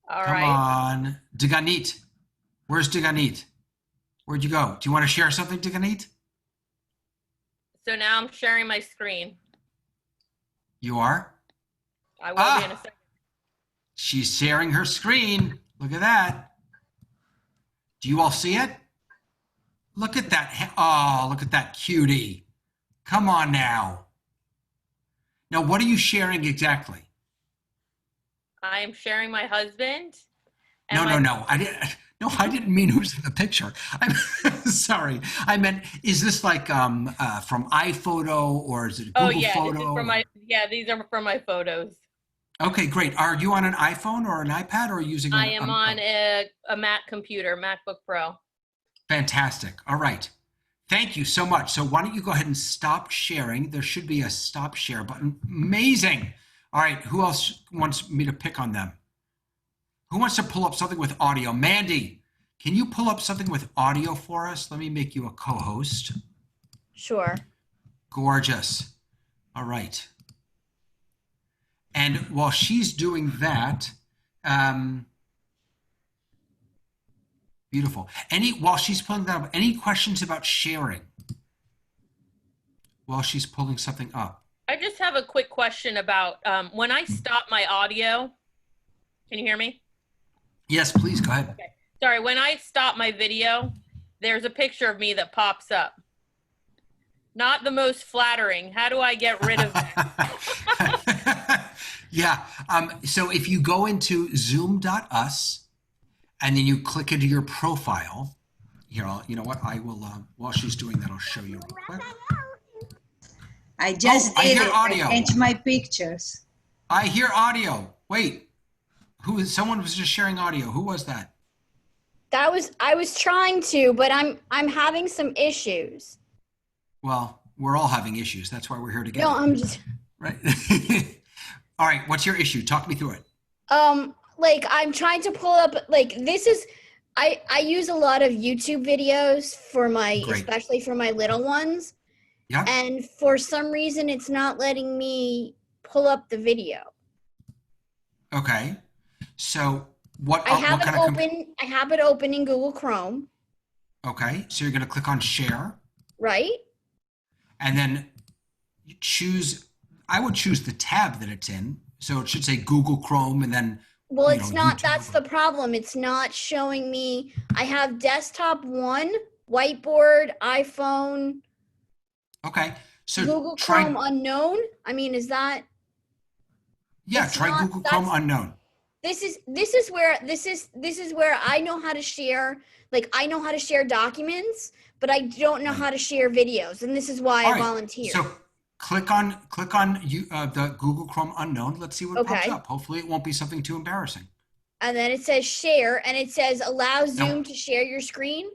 All Come right. on. Diganit. Where's Diganit? Where'd you go? Do you want to share something, Diganit? So now I'm sharing my screen. You are? I will be in a second. She's sharing her screen. Look at that. Do you all see it? Look at that. Oh, look at that cutie. Come on now. Now, what are you sharing exactly? I am sharing my husband. No. I didn't mean who's in the picture. I'm sorry. I meant, is this like from iPhoto or is it Google Photo? This is from these are from my photos. Okay, great. Are you on an iPhone or an iPad or using? I am on a Mac computer, MacBook Pro. Fantastic. All right. Thank you so much. So why don't you go ahead and stop sharing? There should be a stop share button. Amazing. All right. Who else wants me to pick on them? Who wants to pull up something with audio? Mandy, can you pull up something with audio for us? Let me make you a co-host. Sure. Gorgeous. All right. And while she's doing that, beautiful. While she's pulling that up, any questions about sharing while she's pulling something up? I just have a quick question about when I stop my audio. Can you hear me? Yes, please go ahead. Okay. Sorry, when I stop my video, there's a picture of me that pops up. Not the most flattering. How do I get rid of that? Yeah. So if you go into zoom.us and then you click into your profile, here, you know what? I will, while she's doing that, I'll show you real quick. I just I did hear it. audio. I changed my pictures. I hear audio. Wait, someone was just sharing audio. Who was that? I was trying to, but I'm having some issues. Well, we're all having issues. That's why we're here together. No, I'm just Right. All right. What's your issue? Talk me through it. like I'm trying to pull up I use a lot of YouTube videos for especially for my little ones. Yeah. And for some reason it's not letting me pull up the video. Okay. So what? I have it open in Google Chrome. Okay. So you're going to click on share. Right? And then you choose, I would choose the tab that it's in. So it should say Google Chrome and then. Well, you it's know, not, YouTube. that's the problem. It's not showing me. I have desktop 1, whiteboard, iPhone, Okay. So Google try. Chrome unknown. I mean, is that? Yeah, It's try not- Google Chrome that's- unknown. This is where I know how to share, like I know how to share documents, but I don't know how to share videos, and this is why All I right, volunteer. So click on the Google Chrome unknown. Let's see what pops Okay. up. Hopefully it won't be something too embarrassing. And then it says share, and it says allow Zoom to share your screen.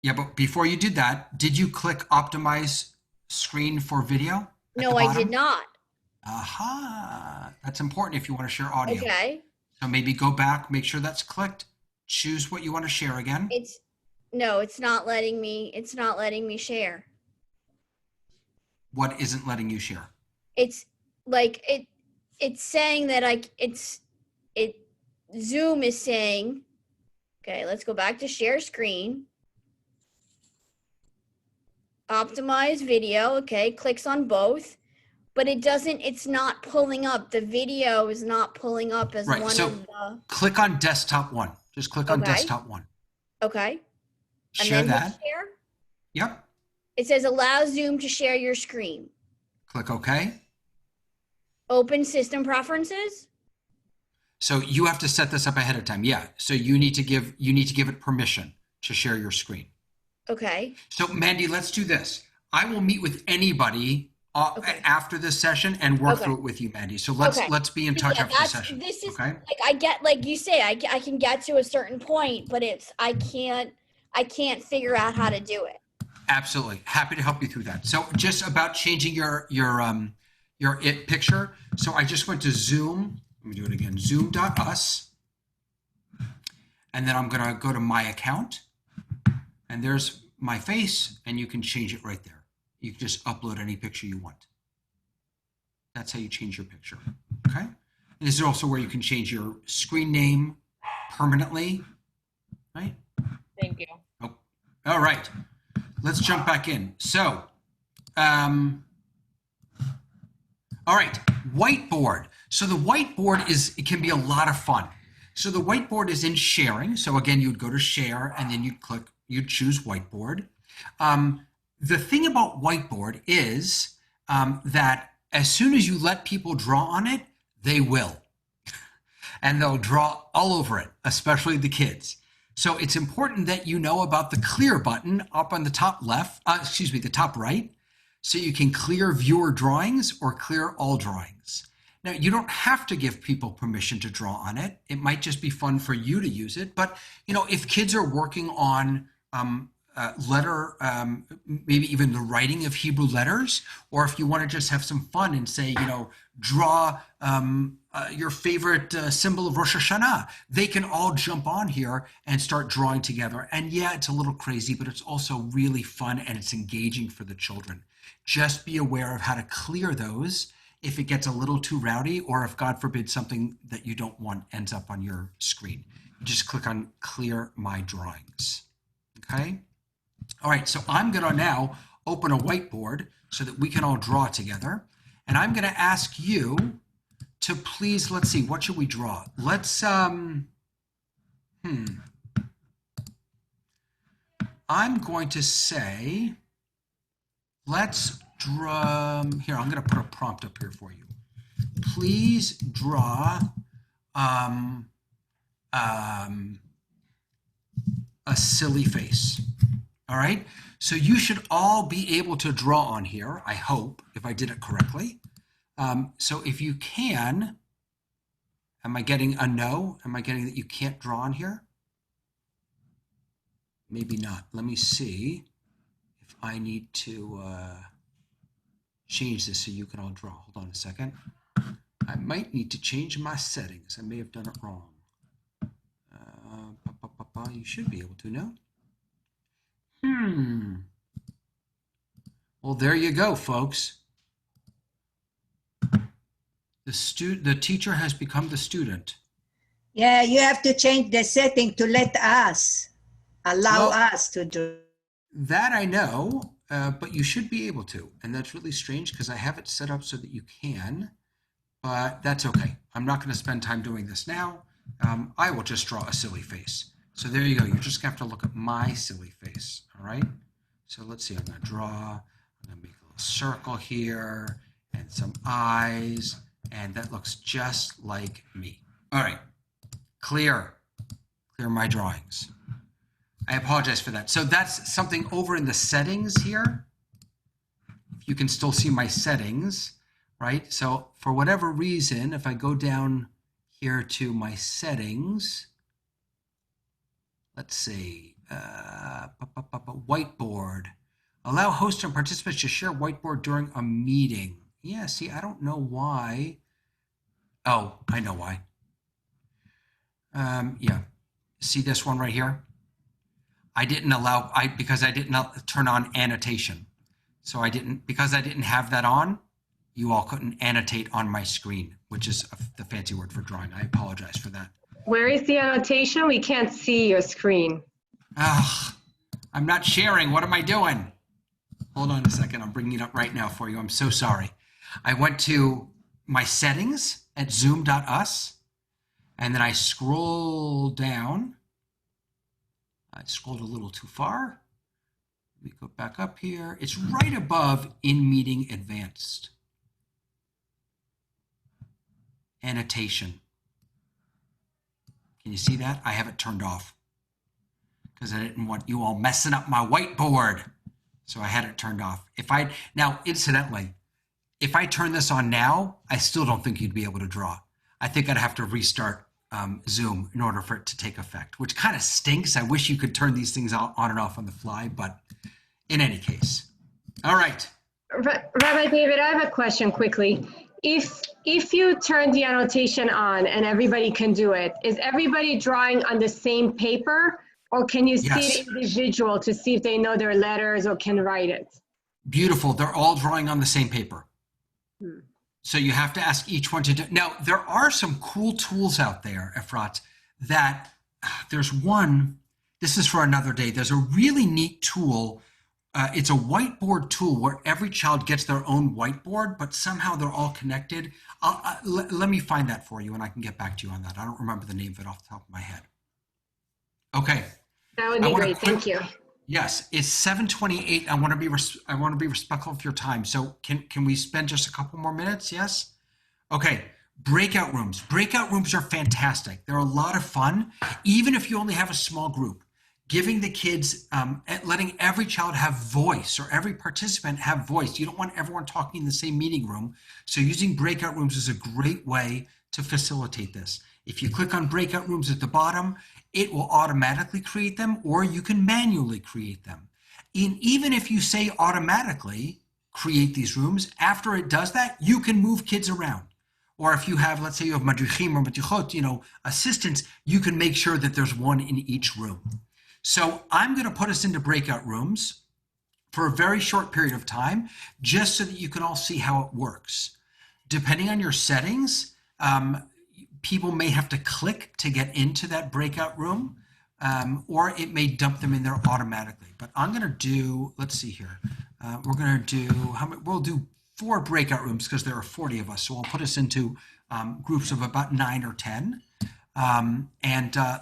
Yeah, but before you did that, did you click optimize screen for video? at No, the I bottom? did not. Aha, that's important if you want to share audio. Okay. So maybe go back, make sure that's clicked, choose what you want to share again. It's not letting me share. What isn't letting you share? It's like it's saying that Zoom is saying, okay, let's go back to share screen. Optimize video, okay, clicks on both, but it's not pulling up. The video is not pulling up as Right, one so of the, click on desktop 1. Just click on Okay. desktop 1. okay. And Share then hit that. share. Yep. It says allow Zoom to share your screen. Click OK. Open system preferences. So you have to set this up ahead of time. Yeah. So you need to give it permission to share your screen. Okay. So Mandy, let's do this. I will meet with anybody after this session and work Okay. through it with you, Mandy. So let's be in touch Yeah, after the session. this is okay? like I get, like you say, I can get to a certain point, but I can't figure out how to do it. Absolutely. Happy to help you through that. So just about changing your it picture. So I just went to Zoom. Let me do it again. Zoom.us. And then I'm going to go to my account. And there's my face, and you can change it right there. You can just upload any picture you want. That's how you change your picture. Okay? And this is also where you can change your screen name permanently. Right? Thank you. Oh, all right. Let's jump back in. So, all right, whiteboard. So the whiteboard it can be a lot of fun. So the whiteboard is in sharing. So again, you'd go to share and then you'd choose whiteboard. The thing about whiteboard is that as soon as you let people draw on it, they will. And they'll draw all over it, especially the kids. So it's important that you know about the clear button up on the top left, the top right, so you can clear viewer drawings or clear all drawings. Now, you don't have to give people permission to draw on it. It might just be fun for you to use it. But, if kids are working on maybe even the writing of Hebrew letters, or if you want to just have some fun and say, draw your favorite symbol of Rosh Hashanah, they can all jump on here and start drawing together. And yeah, it's a little crazy, but it's also really fun and it's engaging for the children. Just be aware of how to clear those if it gets a little too rowdy, or if, God forbid, something that you don't want ends up on your screen. Just click on Clear My Drawings. Okay? All right, so I'm going to now open a whiteboard so that we can all draw together. And I'm going to ask you to please, let's see, what should we draw? Let's, I'm going to say, let's draw, here, I'm going to put a prompt up here for you. Please draw a silly face. All right, so you should all be able to draw on here, I hope, if I did it correctly. So if you can, am I getting a no? Am I getting that you can't draw on here? Maybe not. Let me see if I need to change this so you can all draw. Hold on a second. I might need to change my settings. I may have done it wrong. You should be able to, no? Well, there you go, folks. The teacher has become the student. Yeah, you have to change the setting to let us, allow us to do. That I know, but you should be able to. And that's really strange because I have it set up so that you can, but that's okay. I'm not going to spend time doing this now. I will just draw a silly face. So there you go. You're just going to have to look at my silly face. All right. So let's see. I'm going to draw. I'm going to make a little circle here and some eyes. And that looks just like me. All right. Clear my drawings. I apologize for that. So that's something over in the settings here. If you can still see my settings, right? So for whatever reason, if I go down here to my settings, let's see, whiteboard. Allow hosts and participants to share whiteboard during a meeting. Yeah, see, I don't know why. Oh, I know why. Yeah, see this one right here? I didn't allow, because I didn't turn on annotation. So because I didn't have that on, you all couldn't annotate on my screen, which is the fancy word for drawing. I apologize for that. Where is the annotation? We can't see your screen. Ugh, I'm not sharing. What am I doing? Hold on a second. I'm bringing it up right now for you. I'm so sorry. I went to my settings at zoom.us, and then I scrolled down. I scrolled a little too far. Let me go back up here. It's right above In Meeting Advanced. Annotation. Can you see that? I have it turned off because I didn't want you all messing up my whiteboard. So I had it turned off. Now, incidentally, if I turn this on now, I still don't think you'd be able to draw. I think I'd have to restart Zoom in order for it to take effect, which kind of stinks. I wish you could turn these things on and off on the fly, but in any case. All right. Rabbi David, I have a question quickly. If you turn the annotation on and everybody can do it, is everybody drawing on the same paper, or can you see it individual to see if they know their letters or can write it? Beautiful. They're all drawing on the same paper. So you have to ask each one to do. Now, there are some cool tools out there, Efrat, that there's one, this is for another day. There's a really neat tool. It's a whiteboard tool where every child gets their own whiteboard, but somehow they're all connected. Let me find that for you and I can get back to you on that. I don't remember the name of it off the top of my head. Okay. That would be great. Thank you. Yes, it's 7:28. I want to be respectful of your time. So can we spend just a couple more minutes? Yes. Okay. Breakout rooms. Breakout rooms are fantastic. They're a lot of fun, even if you only have a small group. Giving the kids, letting every child have voice or every participant have voice. You don't want everyone talking in the same meeting room. So using breakout rooms is a great way to facilitate this. If you click on breakout rooms at the bottom, it will automatically create them, or you can manually create them. Even if you say automatically create these rooms, after it does that, you can move kids around. Or if you have, let's say you have madrichim or matichot, assistants, you can make sure that there's one in each room. So I'm going to put us into breakout rooms for a very short period of time, just so that you can all see how it works. Depending on your settings, people may have to click to get into that breakout room, or it may dump them in there automatically. But I'm going to do, let's see here. We're going to do, we'll do 4 breakout rooms because there are 40 of us. So we'll put us into groups of about 9 or 10.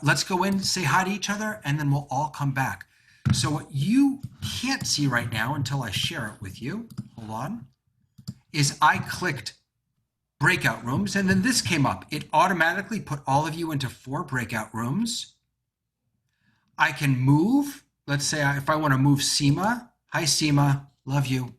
Let's go in, say hi to each other, and then we'll all come back. So what you can't see right now until I share it with you, hold on, is I clicked breakout rooms, and then this came up. It automatically put all of you into 4 breakout rooms. I can move, let's say if I want to move Seema, hi Seema, love you.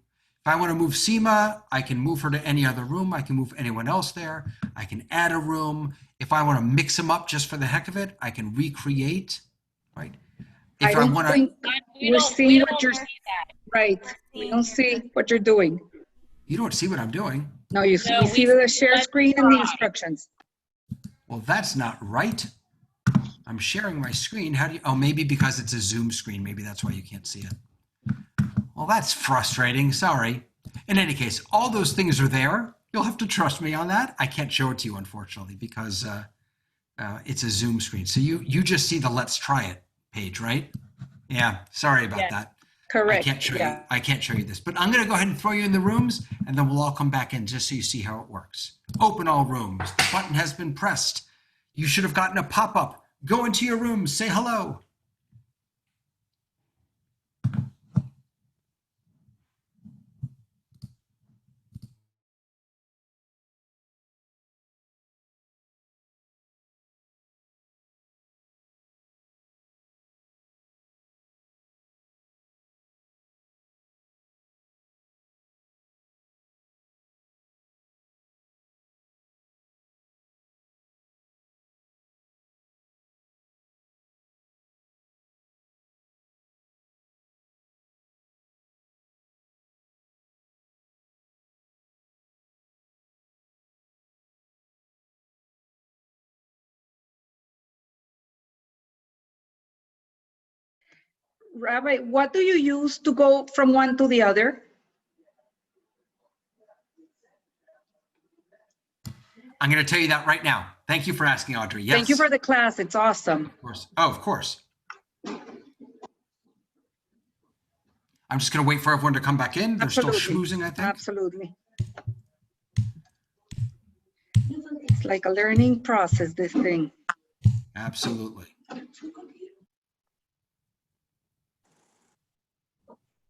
If I want to move Seema, I can move her to any other room. I can move anyone else there. I can add a room. If I want to mix them up just for the heck of it, I can recreate, right? If I want to, we're seeing what you're, right. We don't see what you're doing. You don't see what I'm doing. No, we see the share screen and the instructions. Well, that's not right. I'm sharing my screen. How do you, oh, maybe because it's a Zoom screen. Maybe that's why you can't see it. Well, that's frustrating. Sorry. In any case, all those things are there. You'll have to trust me on that. I can't show it to you, unfortunately, because it's a Zoom screen. So you just see the Let's Try It page, right? Yeah, sorry about that. Correct. I can't show you this, but I'm going to go ahead and throw you in the rooms, and then we'll all come back in just so you see how it works. Open all rooms. The button has been pressed. You should have gotten a pop-up. Go into your rooms. Say hello. Rabbi, what do you use to go from one to the other? I'm going to tell you that right now. Thank you for asking, Audrey. Yes. Thank you for the class. It's awesome. Of course. Oh, of course. I'm just going to wait for everyone to come back in. They're still schmoozing, I think. Absolutely. It's like a learning process, this thing. Absolutely.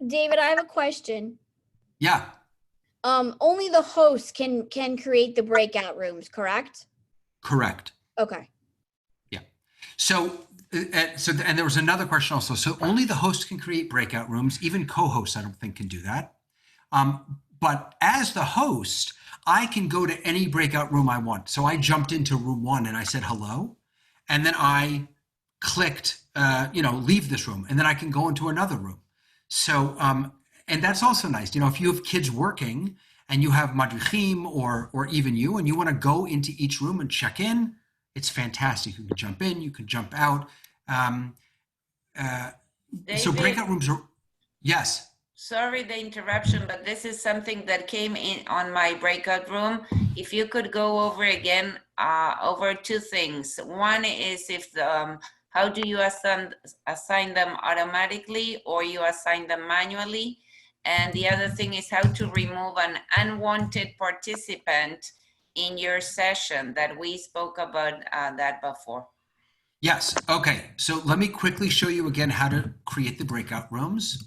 David, I have a question. Yeah. Only the host can create the breakout rooms, correct? Correct. Okay. Yeah. So and there was another question also. So only the host can create breakout rooms. Even co-hosts, I don't think, can do that. But as the host, I can go to any breakout room I want. So I jumped into room 1 and I said hello, and then I clicked, leave this room, and then I can go into another room. So, and that's also nice. If you have kids working and you have madrichim or even you, and you want to go into each room and check in, it's fantastic. You can jump in, you can jump out. So breakout rooms are, yes. Sorry the interruption, but this is something that came in on my breakout room. If you could go over again, over 2 things. One is if how do you assign them automatically, or you assign them manually? And the other thing is how to remove an unwanted participant in your session, that we spoke about that before. Yes. Okay. So let me quickly show you again how to create the breakout rooms.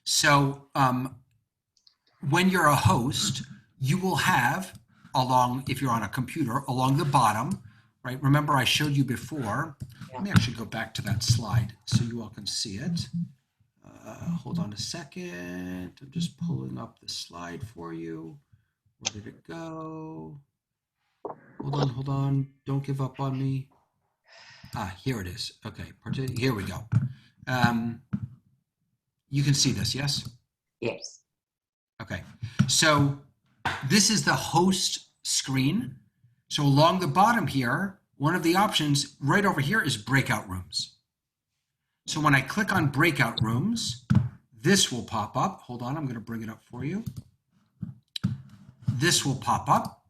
So when you're a host, you will have if you're on a computer, along the bottom, right? Remember I showed you before. Let me actually go back to that slide so you all can see it. Hold on a second. I'm just pulling up the slide for you. Where did it go? Hold on. Don't give up on me. Here it is. Okay, here we go. You can see this, yes? Yes. Okay, so this is the host screen. So along the bottom here, one of the options right over here is breakout rooms. So when I click on breakout rooms, this will pop up. Hold on, I'm going to bring it up for you. This will pop up.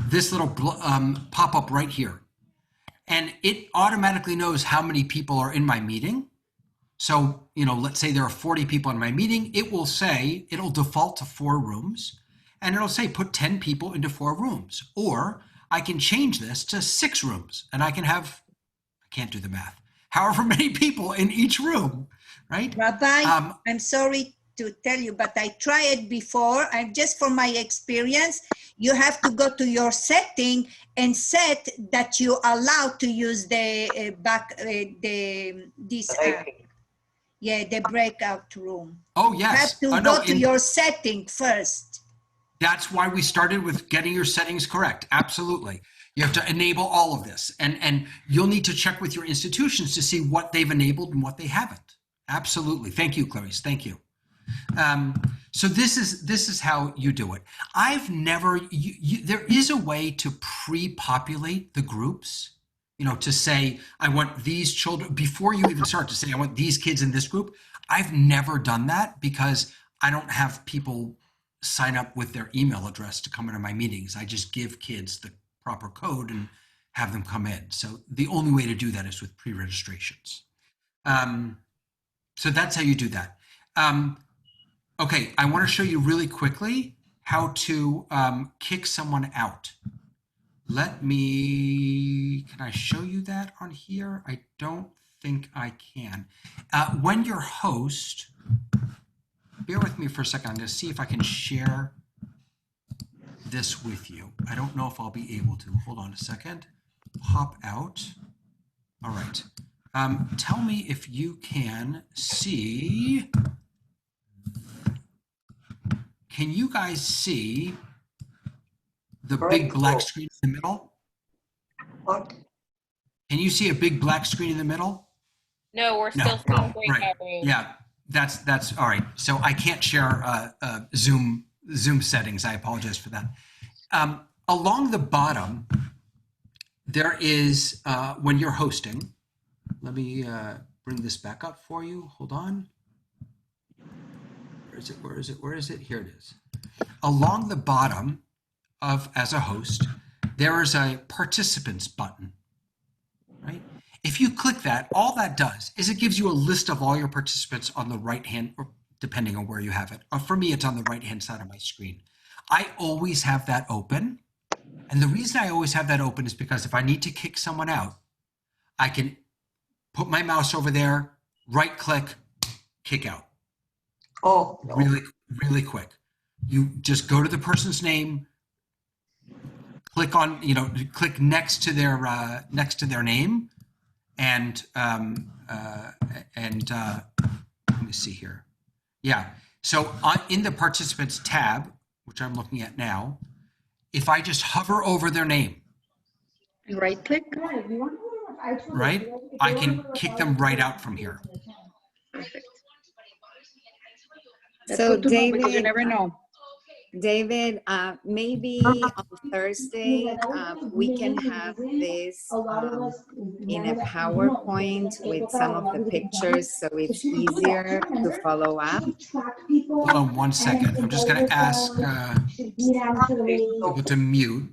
This little pop-up right here. And it automatically knows how many people are in my meeting. So, let's say there are 40 people in my meeting. It'll default to 4 rooms. And it'll say put 10 people into 4 rooms. Or I can change this to 6 rooms. And I can have, I can't do the math, however many people in each room, right? Rabbi, I'm sorry to tell you, but I tried it before, and just for my experience, you have to go to your setting and set that you allow to use the the breakout room. Oh, yes. You have to go to your setting first. That's why we started with getting your settings correct. Absolutely. You have to enable all of this, and you'll need to check with your institutions to see what they've enabled and what they haven't. Absolutely. Thank you, Clarice. Thank you. So this is how you do it. I've never, there is a way to pre-populate the groups, to say, I want these children, before you even start to say, I want these kids in this group. I've never done that because I don't have people sign up with their email address to come into my meetings. I just give kids the proper code and have them come in. So the only way to do that is with pre-registrations. So that's how you do that. Okay, I want to show you really quickly how to kick someone out. Can I show you that on here? I don't think I can. When you're host, bear with me for a second. I'm going to see if I can share this with you. I don't know if I'll be able to. Hold on a second. Hop out. All right. Tell me if you can see. Can you guys see the big black screen in the middle? What? Can you see a big black screen in the middle? No, we're still seeing breakout rooms. Yeah, that's all right. So I can't share Zoom settings. I apologize for that. Along the bottom, there is when you're hosting. Let me bring this back up for you. Hold on. Where is it? Where is it? Where is it? Here it is. Along the bottom of as a host, there is a participants button, right? If you click that, all that does is it gives you a list of all your participants on the right hand, or depending on where you have it. For me, it's on the right hand side of my screen. I always have that open. And the reason I always have that open is because if I need to kick someone out, I can put my mouse over there, right click, kick out. Oh, no. Really quick. You just go to the person's name, click on, click next to their name, and let me see here. Yeah. So in the participants tab, which I'm looking at now, if I just hover over their name, Right click. right, I can kick them right out from here. Perfect. So That's good to know because you David, never know. David, maybe on Thursday, we can have this in a PowerPoint with some of the pictures so it's easier to follow up. Hold on 1 second. I'm just going to ask people to mute.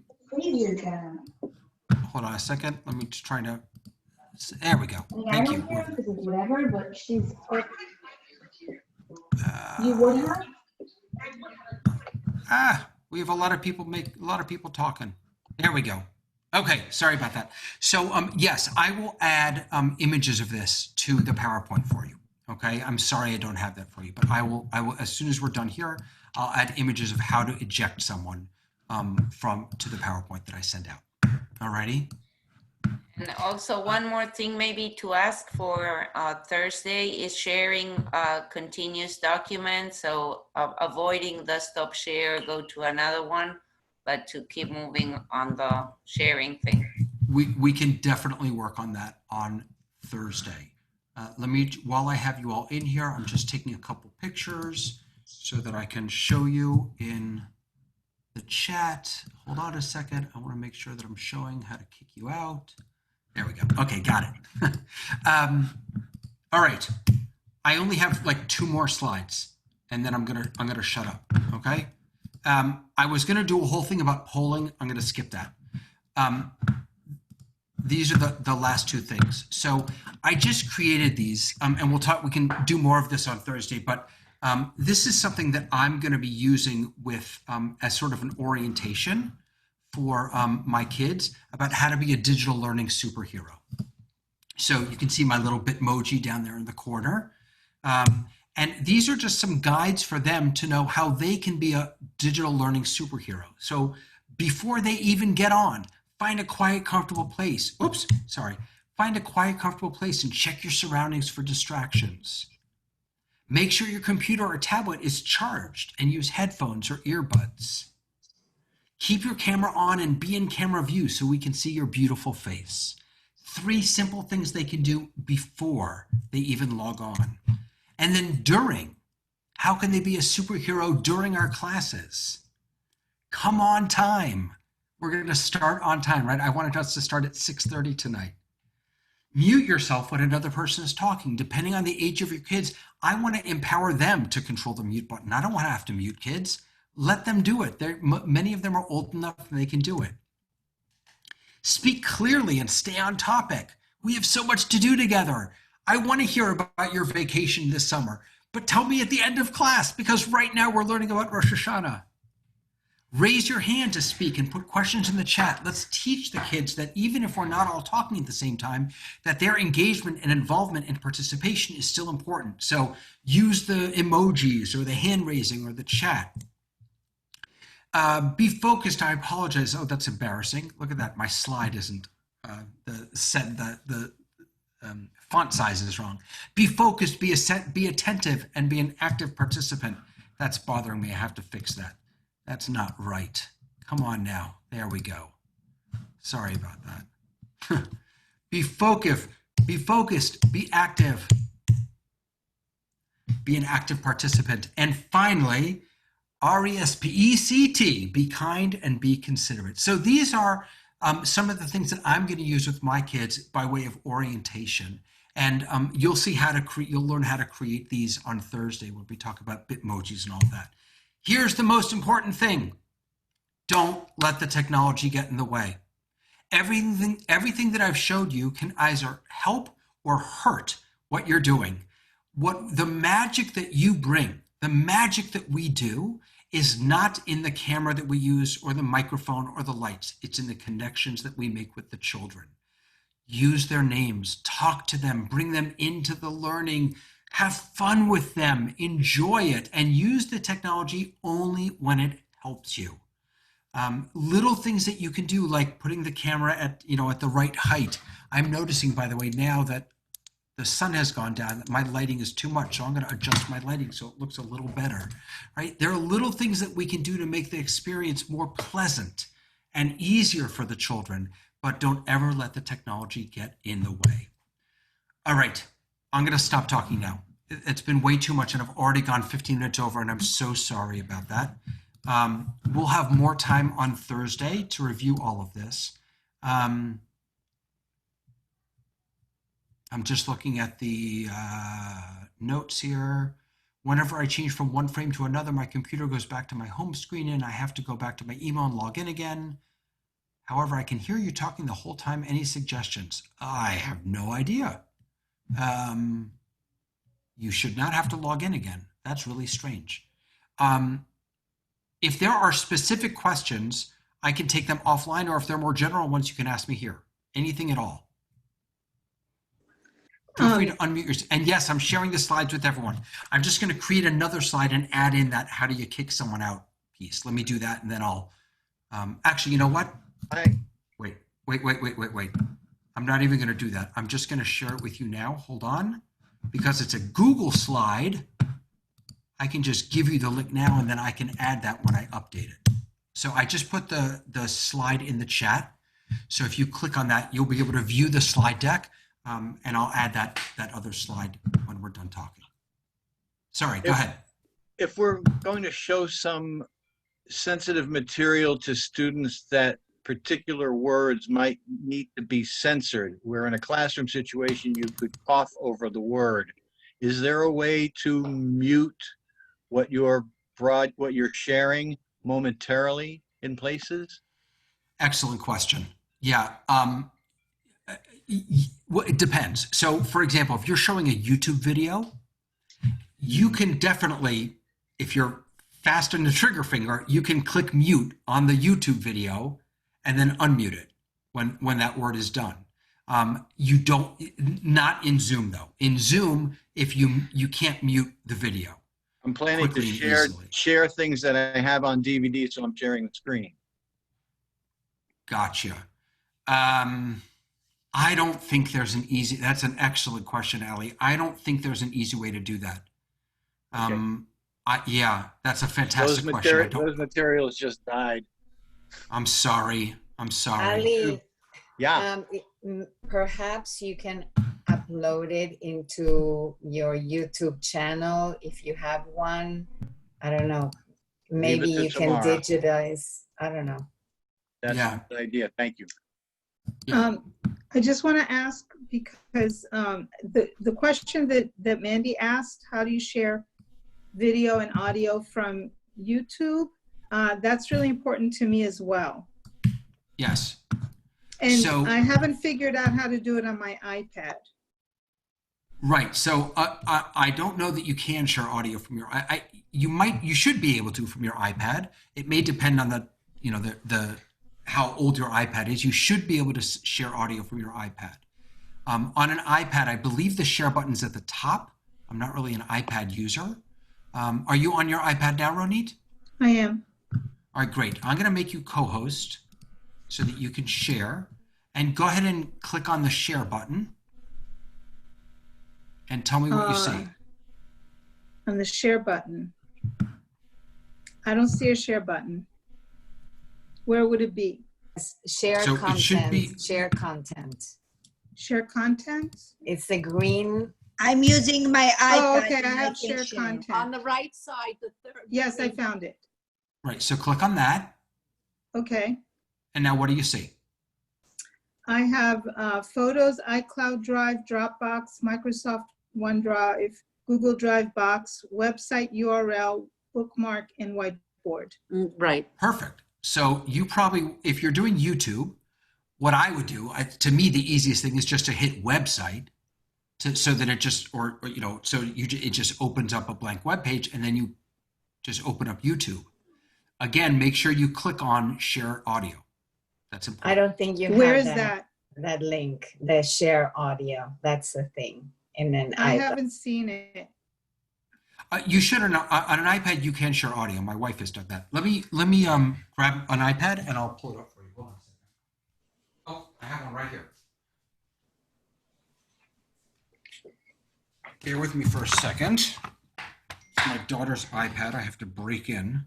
Hold on a second. Let me just try to. There we go. Thank you. We have a lot of people talking. There we go. Okay, sorry about that. So yes, I will add images of this to the PowerPoint for you. Okay, I'm sorry I don't have that for you, but I will as soon as we're done here, I'll add images of how to eject someone to the PowerPoint that I send out. Alrighty. And also one more thing maybe to ask for Thursday is sharing continuous documents. So avoiding the stop share, go to another one, but to keep moving on the sharing thing. We can definitely work on that on Thursday. While I have you all in here, I'm just taking a couple pictures so that I can show you in the chat. Hold on a second. I want to make sure that I'm showing how to kick you out. There we go. Okay, got it. All right. I only have like 2 more slides, and then I'm gonna shut up. Okay. I was gonna do a whole thing about polling. I'm gonna skip that. These are the last 2 things. So I just created these, and we'll talk. We can do more of this on Thursday, but this is something that I'm going to be using with as sort of an orientation for my kids about how to be a digital learning superhero. So you can see my little Bitmoji down there in the corner. And these are just some guides for them to know how they can be a digital learning superhero. So before they even get on, find a quiet, comfortable place. Oops, sorry. Find a quiet, comfortable place and check your surroundings for distractions. Make sure your computer or tablet is charged and use headphones or earbuds. Keep your camera on and be in camera view so we can see your beautiful face. 3 simple things they can do before they even log on. And then during, how can they be a superhero during our classes? Come on time. We're going to start on time, right? I wanted us to start at 6:30 tonight. Mute yourself when another person is talking. Depending on the age of your kids, I want to empower them to control the mute button. I don't want to have to mute kids. Let them do it. Many of them are old enough and they can do it. Speak clearly and stay on topic. We have so much to do together. I want to hear about your vacation this summer, but tell me at the end of class, because right now we're learning about Rosh Hashanah. Raise your hand to speak and put questions in the chat. Let's teach the kids that even if we're not all talking at the same time, that their engagement and involvement and participation is still important. So use the emojis or the hand raising or the chat. Be focused. I apologize. Oh, that's embarrassing. Look at that. My slide isn't the font size is wrong. Be focused, be attentive, and be an active participant. That's bothering me. I have to fix that. That's not right. Come on now. There we go. Sorry about that. Be focused, be active. Be an active participant. And finally, RESPECT, be kind and be considerate. So these are some of the things that I'm going to use with my kids by way of orientation. And you'll see how to you'll learn how to create these on Thursday when we talk about Bitmojis and all that. Here's the most important thing. Don't let the technology get in the way. Everything that I've showed you can either help or hurt what you're doing. What the magic that you bring, the magic that we do is not in the camera that we use or the microphone or the lights. It's in the connections that we make with the children. Use their names, talk to them, bring them into the learning, have fun with them, enjoy it, and use the technology only when it helps you. Little things that you can do, like putting the camera at the right height. I'm noticing, by the way, now that the sun has gone down, that my lighting is too much, so I'm going to adjust my lighting so it looks a little better. Right? There are little things that we can do to make the experience more pleasant and easier for the children, but don't ever let the technology get in the way. All right. I'm going to stop talking now. It's been way too much, and I've already gone 15 minutes over, and I'm so sorry about that. We'll have more time on Thursday to review all of this. I'm just looking at the notes here. Whenever I change from one frame to another, my computer goes back to my home screen, and I have to go back to my email and log in again. However, I can hear you talking the whole time. Any suggestions? I have no idea. You should not have to log in again. That's really strange. If there are specific questions, I can take them offline, or if they're more general ones, you can ask me here. Anything at all. Feel free to unmute yourself. And yes, I'm sharing the slides with everyone. I'm just going to create another slide and add in that how do you kick someone out piece. Let me do that, and then I'll actually, you know what? Wait. I'm not even going to do that. I'm just going to share it with you now. Hold on. Because it's a Google slide, I can just give you the link now, and then I can add that when I update it. So I just put the slide in the chat. So if you click on that, you'll be able to view the slide deck, and I'll add that other slide when we're done talking. Sorry, go ahead. If we're going to show some sensitive material to students that particular words might need to be censored, where in a classroom situation you could cough over the word, is there a way to mute what you're sharing momentarily in places? Excellent question. Yeah, well, it depends. So for example, if you're showing a YouTube video, you can definitely, if you're fast on the trigger finger, you can click mute on the YouTube video and then unmute it when that word is done. You don't, not in Zoom though. In Zoom, if you can't mute the video. I'm planning to share things that I have on DVD, so I'm sharing the screen. Gotcha. I don't think there's an easy, that's an excellent question, Ali. I don't think there's an easy way to do that. Yeah, that's a fantastic question. Those materials just died. I'm sorry. Ali, yeah. Perhaps you can upload it into your YouTube channel if you have one. I don't know. Maybe you can digitize. I don't know. That's a good idea. Thank you. I just want to ask, because the question that Mandy asked, how do you share video and audio from YouTube? That's really important to me as well. Yes. And So- I haven't figured out how to do it on my iPad. Right. So I don't know that you can share audio from your. You should be able to from your iPad. It may depend on the how old your iPad is. You should be able to share audio from your iPad. On an iPad, I believe the share button's at the top. I'm not really an iPad user. Are you on your iPad now, Ronit? I am. All right, great. I'm going to make you co-host so that you can share. And go ahead and click on the share button. And tell me what you see. On the share button. I don't see a share button. Where would it be? Share So content. it should be- Share content. Share content? It's the green. I'm using my iPad. Oh, okay, I and have can share share. content. On the right side, the third. Yes, I found it. Right, so click on that. Okay. And now what do you see? I have Photos, iCloud Drive, Dropbox, Microsoft OneDrive, Google Drive Box, website URL, bookmark, and whiteboard. Right. Perfect. So you probably, if you're doing YouTube, what I would do, to me, the easiest thing is just to hit website so that it just, it just opens up a blank web page and then you just open up YouTube. Again, make sure you click on share audio. That's important. I don't think you have Where is that link, the share audio. That's the thing. And then I haven't seen it. You should on an iPad. You can share audio. My wife has done that. Let me grab an iPad and I'll pull it up for you. Hold on a second. Oh, I have one right here. Bear with me for a second. It's my daughter's iPad. I have to break in.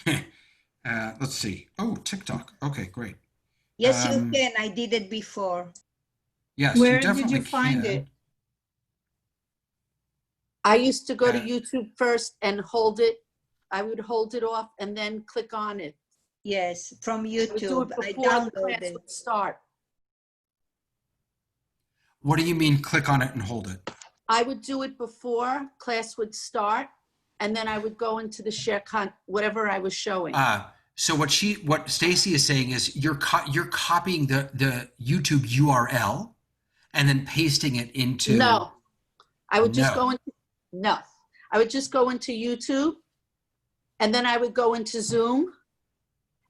Let's see. Oh, TikTok. Okay, great. Yes, you can. I did it before. Yes, Where you did definitely you find can. it? I used to go to Uh, YouTube first and hold it. I would hold it off and then click on it. Yes, from I would do YouTube. it I before the class downloaded. would start. What do you mean click on it and hold it? I would do it before class would start, and then I would go into the share whatever I was showing. So what Stacy is saying is you're copying the YouTube URL and then pasting it into. No, I would just No. go into, no, I would just go into YouTube, and then I would go into Zoom,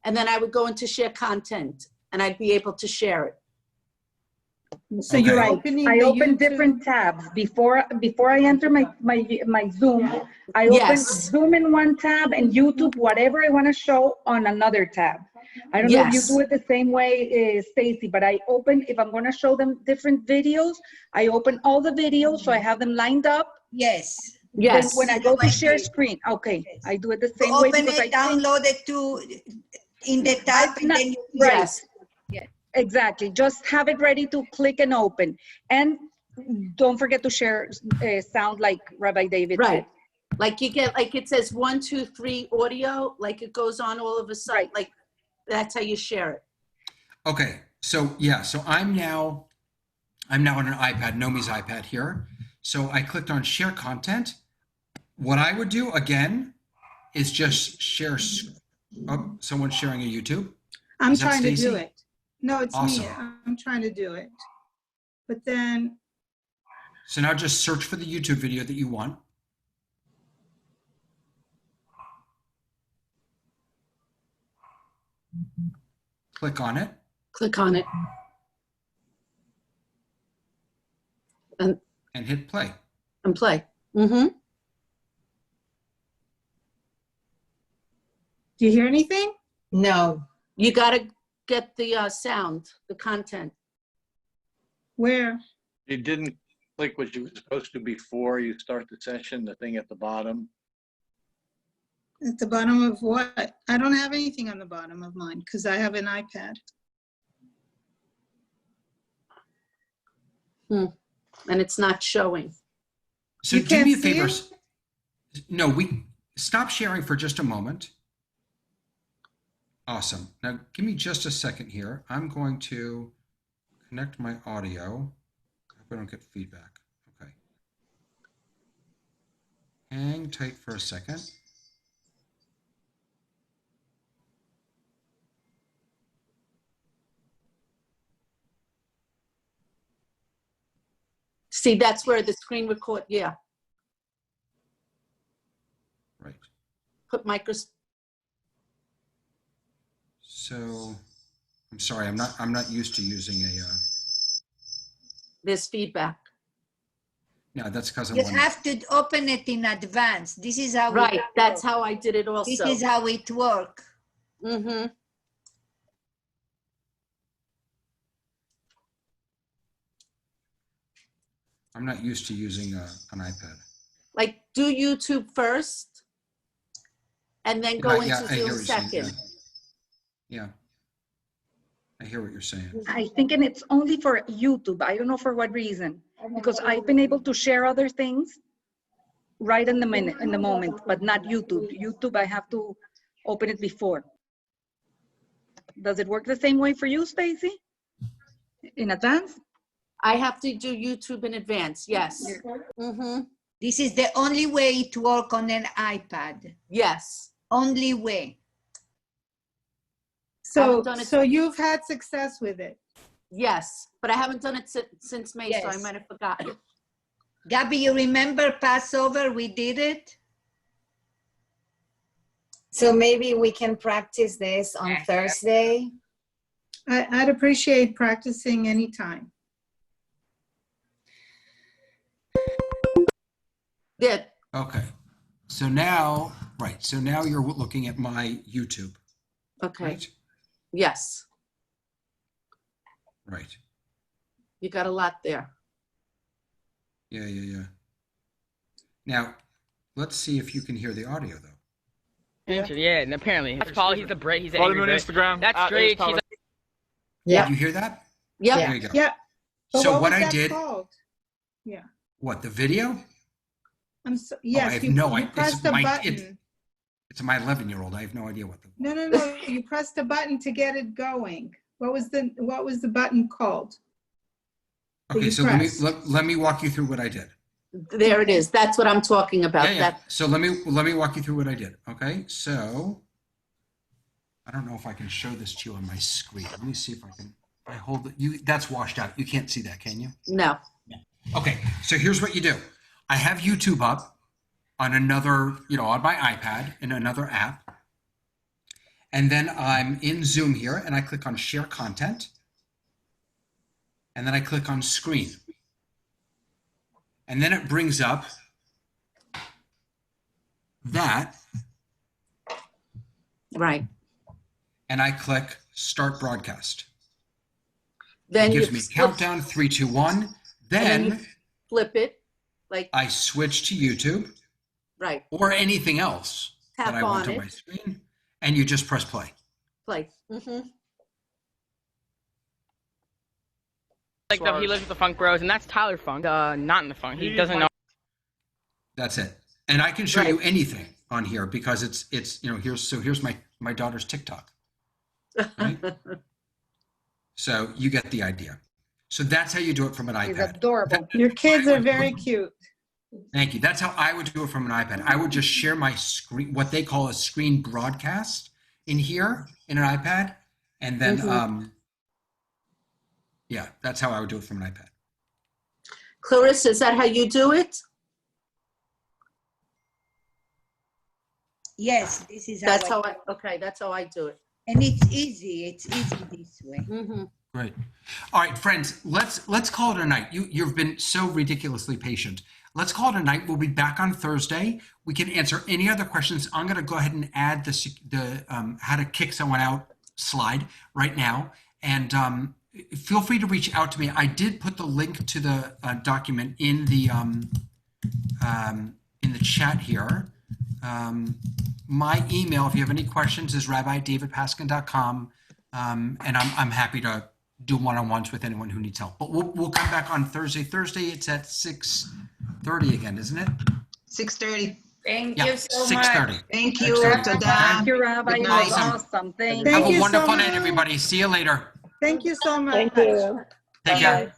and then I would go into share content, and I'd be able to share it. So you're right. Opening I the open YouTube- different tabs before I enter my Zoom. I open Yes. Zoom in one tab and YouTube, whatever I want to show, on another tab. I don't know if you Yes. do it the same way, Stacy, but I open, if I'm going to show them different videos, I open all the videos so I have them lined up. Yes. Then Yes. when I go to I share did. screen, okay, I do it the You same way open because it, I think download it in the tab, and not- then you Yes. exactly, just have it ready to click and open. And don't forget to share sound like Rabbi David Right. said. Like you get, like it says 1, 2, 3 audio, like it goes on all of a sudden, Right. like that's how you share it. Okay, so yeah, so I'm now on an iPad, Nomi's iPad here. So I clicked on share content. What I would do again is just share. Oh, someone's sharing a YouTube. I'm Is that trying to do Stacy? it. No, it's me. Awesome. I'm trying to do it. But then, So now just search for the YouTube video that you want. Click on it. Click on it. And hit play. And play. Mm-hmm. do you hear anything? No. You gotta get the sound, the content. Where? You didn't click what you were supposed to before you start the session, the thing at the bottom. At the bottom of what? I don't have anything on the bottom of mine because I have an iPad. And it's not showing. So You do can't me a see favor. it? No, we stop sharing for just a moment. Awesome. Now give me just a second here. I'm going to connect my audio. I hope I don't get feedback. Okay. Hang tight for a second. See, that's where the screen record, yeah. Right. Put So, I'm sorry, I'm not used to using a, there's feedback. no, that's because I'm You on. have to open it in advance. This is how Right, it that's works. how I did it also. This is how it works. Mm-hmm. I'm not used to using an iPad. Like do YouTube first and then go into I hear Zoom what you're saying, second. Yeah. I hear what you're saying. I think, and it's only for YouTube. I don't know for what reason, because I've been able to share other things right in the moment, but not YouTube. YouTube, I have to open it before. Does it work the same way for you, Stacy? In advance? I have to do YouTube in advance, yes. Mm-hmm. This is the only way it works on an iPad. Yes. Only way. So you've had success with it? Yes, but I haven't done it since May, so I Yes. might have forgotten. Gabby, you remember Passover? We did it? So maybe we can practice this on Thursday. I'd appreciate practicing anytime. Good. Okay. So now, right. So now you're looking at my YouTube. Okay. Right? Yes, Right. you got a lot there. Yeah. Now, let's see if you can hear the audio though. Yeah, and apparently that's Paul. He's a break. He's an Follow angry me on Brit. Instagram. That's straight. She's a- Yeah. Did you hear that? Yeah. There you go. Yeah. But So what was I that did, called? Yeah. what, the video? Yes, I have no you idea. pressed a button. It's my 11-year-old. I have no idea what the. No. You pressed a button to get it going. What was the button called? Okay, you so pressed? let me walk you through what I did. There it is. That's what I'm talking about. Yeah. That, So let me walk you through what I did. Okay, so I don't know if I can show this to you on my screen. Let me see if I can. I hold it. That's washed out. You can't see that, can you? no. Okay, so here's what you do. I have YouTube up on another, on my iPad in another app. And then I'm in Zoom here and I click on share content. And then I click on screen. And then it brings up that. Right. And I click start broadcast. Then it gives you me countdown 3, 2, 1. Then you flip it like I switch to YouTube. Right. Or anything else Tap that I want on on it. my screen. And you just press play. Play. Mm-hmm. Like he lives with the Funk Bros, and that's Tyler Funk. Not in the Funk. He doesn't know. That's it. And I can show you anything on here because it's here's my daughter's TikTok. Right? So you get the idea. So that's how you do it from an He's iPad. adorable. Your kids are very cute. Thank you. That's how I would do it from an iPad. I would just share my screen, what they call a screen broadcast in here in an iPad. And then, yeah, that's how I would do it from an iPad. Clarissa, is that how you do it? Yes, this is That's how I, okay, that's how I do it. And it's easy. It's easy this way. Mm-hmm. Great. All right, friends, let's call it a night. You've been so ridiculously patient. Let's call it a night. We'll be back on Thursday. We can answer any other questions. I'm going to go ahead and add the how to kick someone out slide right now. And feel free to reach out to me. I did put the link to the document in the chat here. My email, if you have any questions, is rabbidavidpaskin.com. And I'm happy to do one-on-ones with anyone who needs help. But we'll come back on Thursday. Thursday, it's at 6:30 again, isn't it? 6:30. Thank Yeah, you so 6:30. much. Thank you. 6:30. Thank Thank you, Rabbi. Good It night. was awesome. Thank Have you. a wonderful so night, much. everybody. See you later. Thank you so much. Thank you. Take care.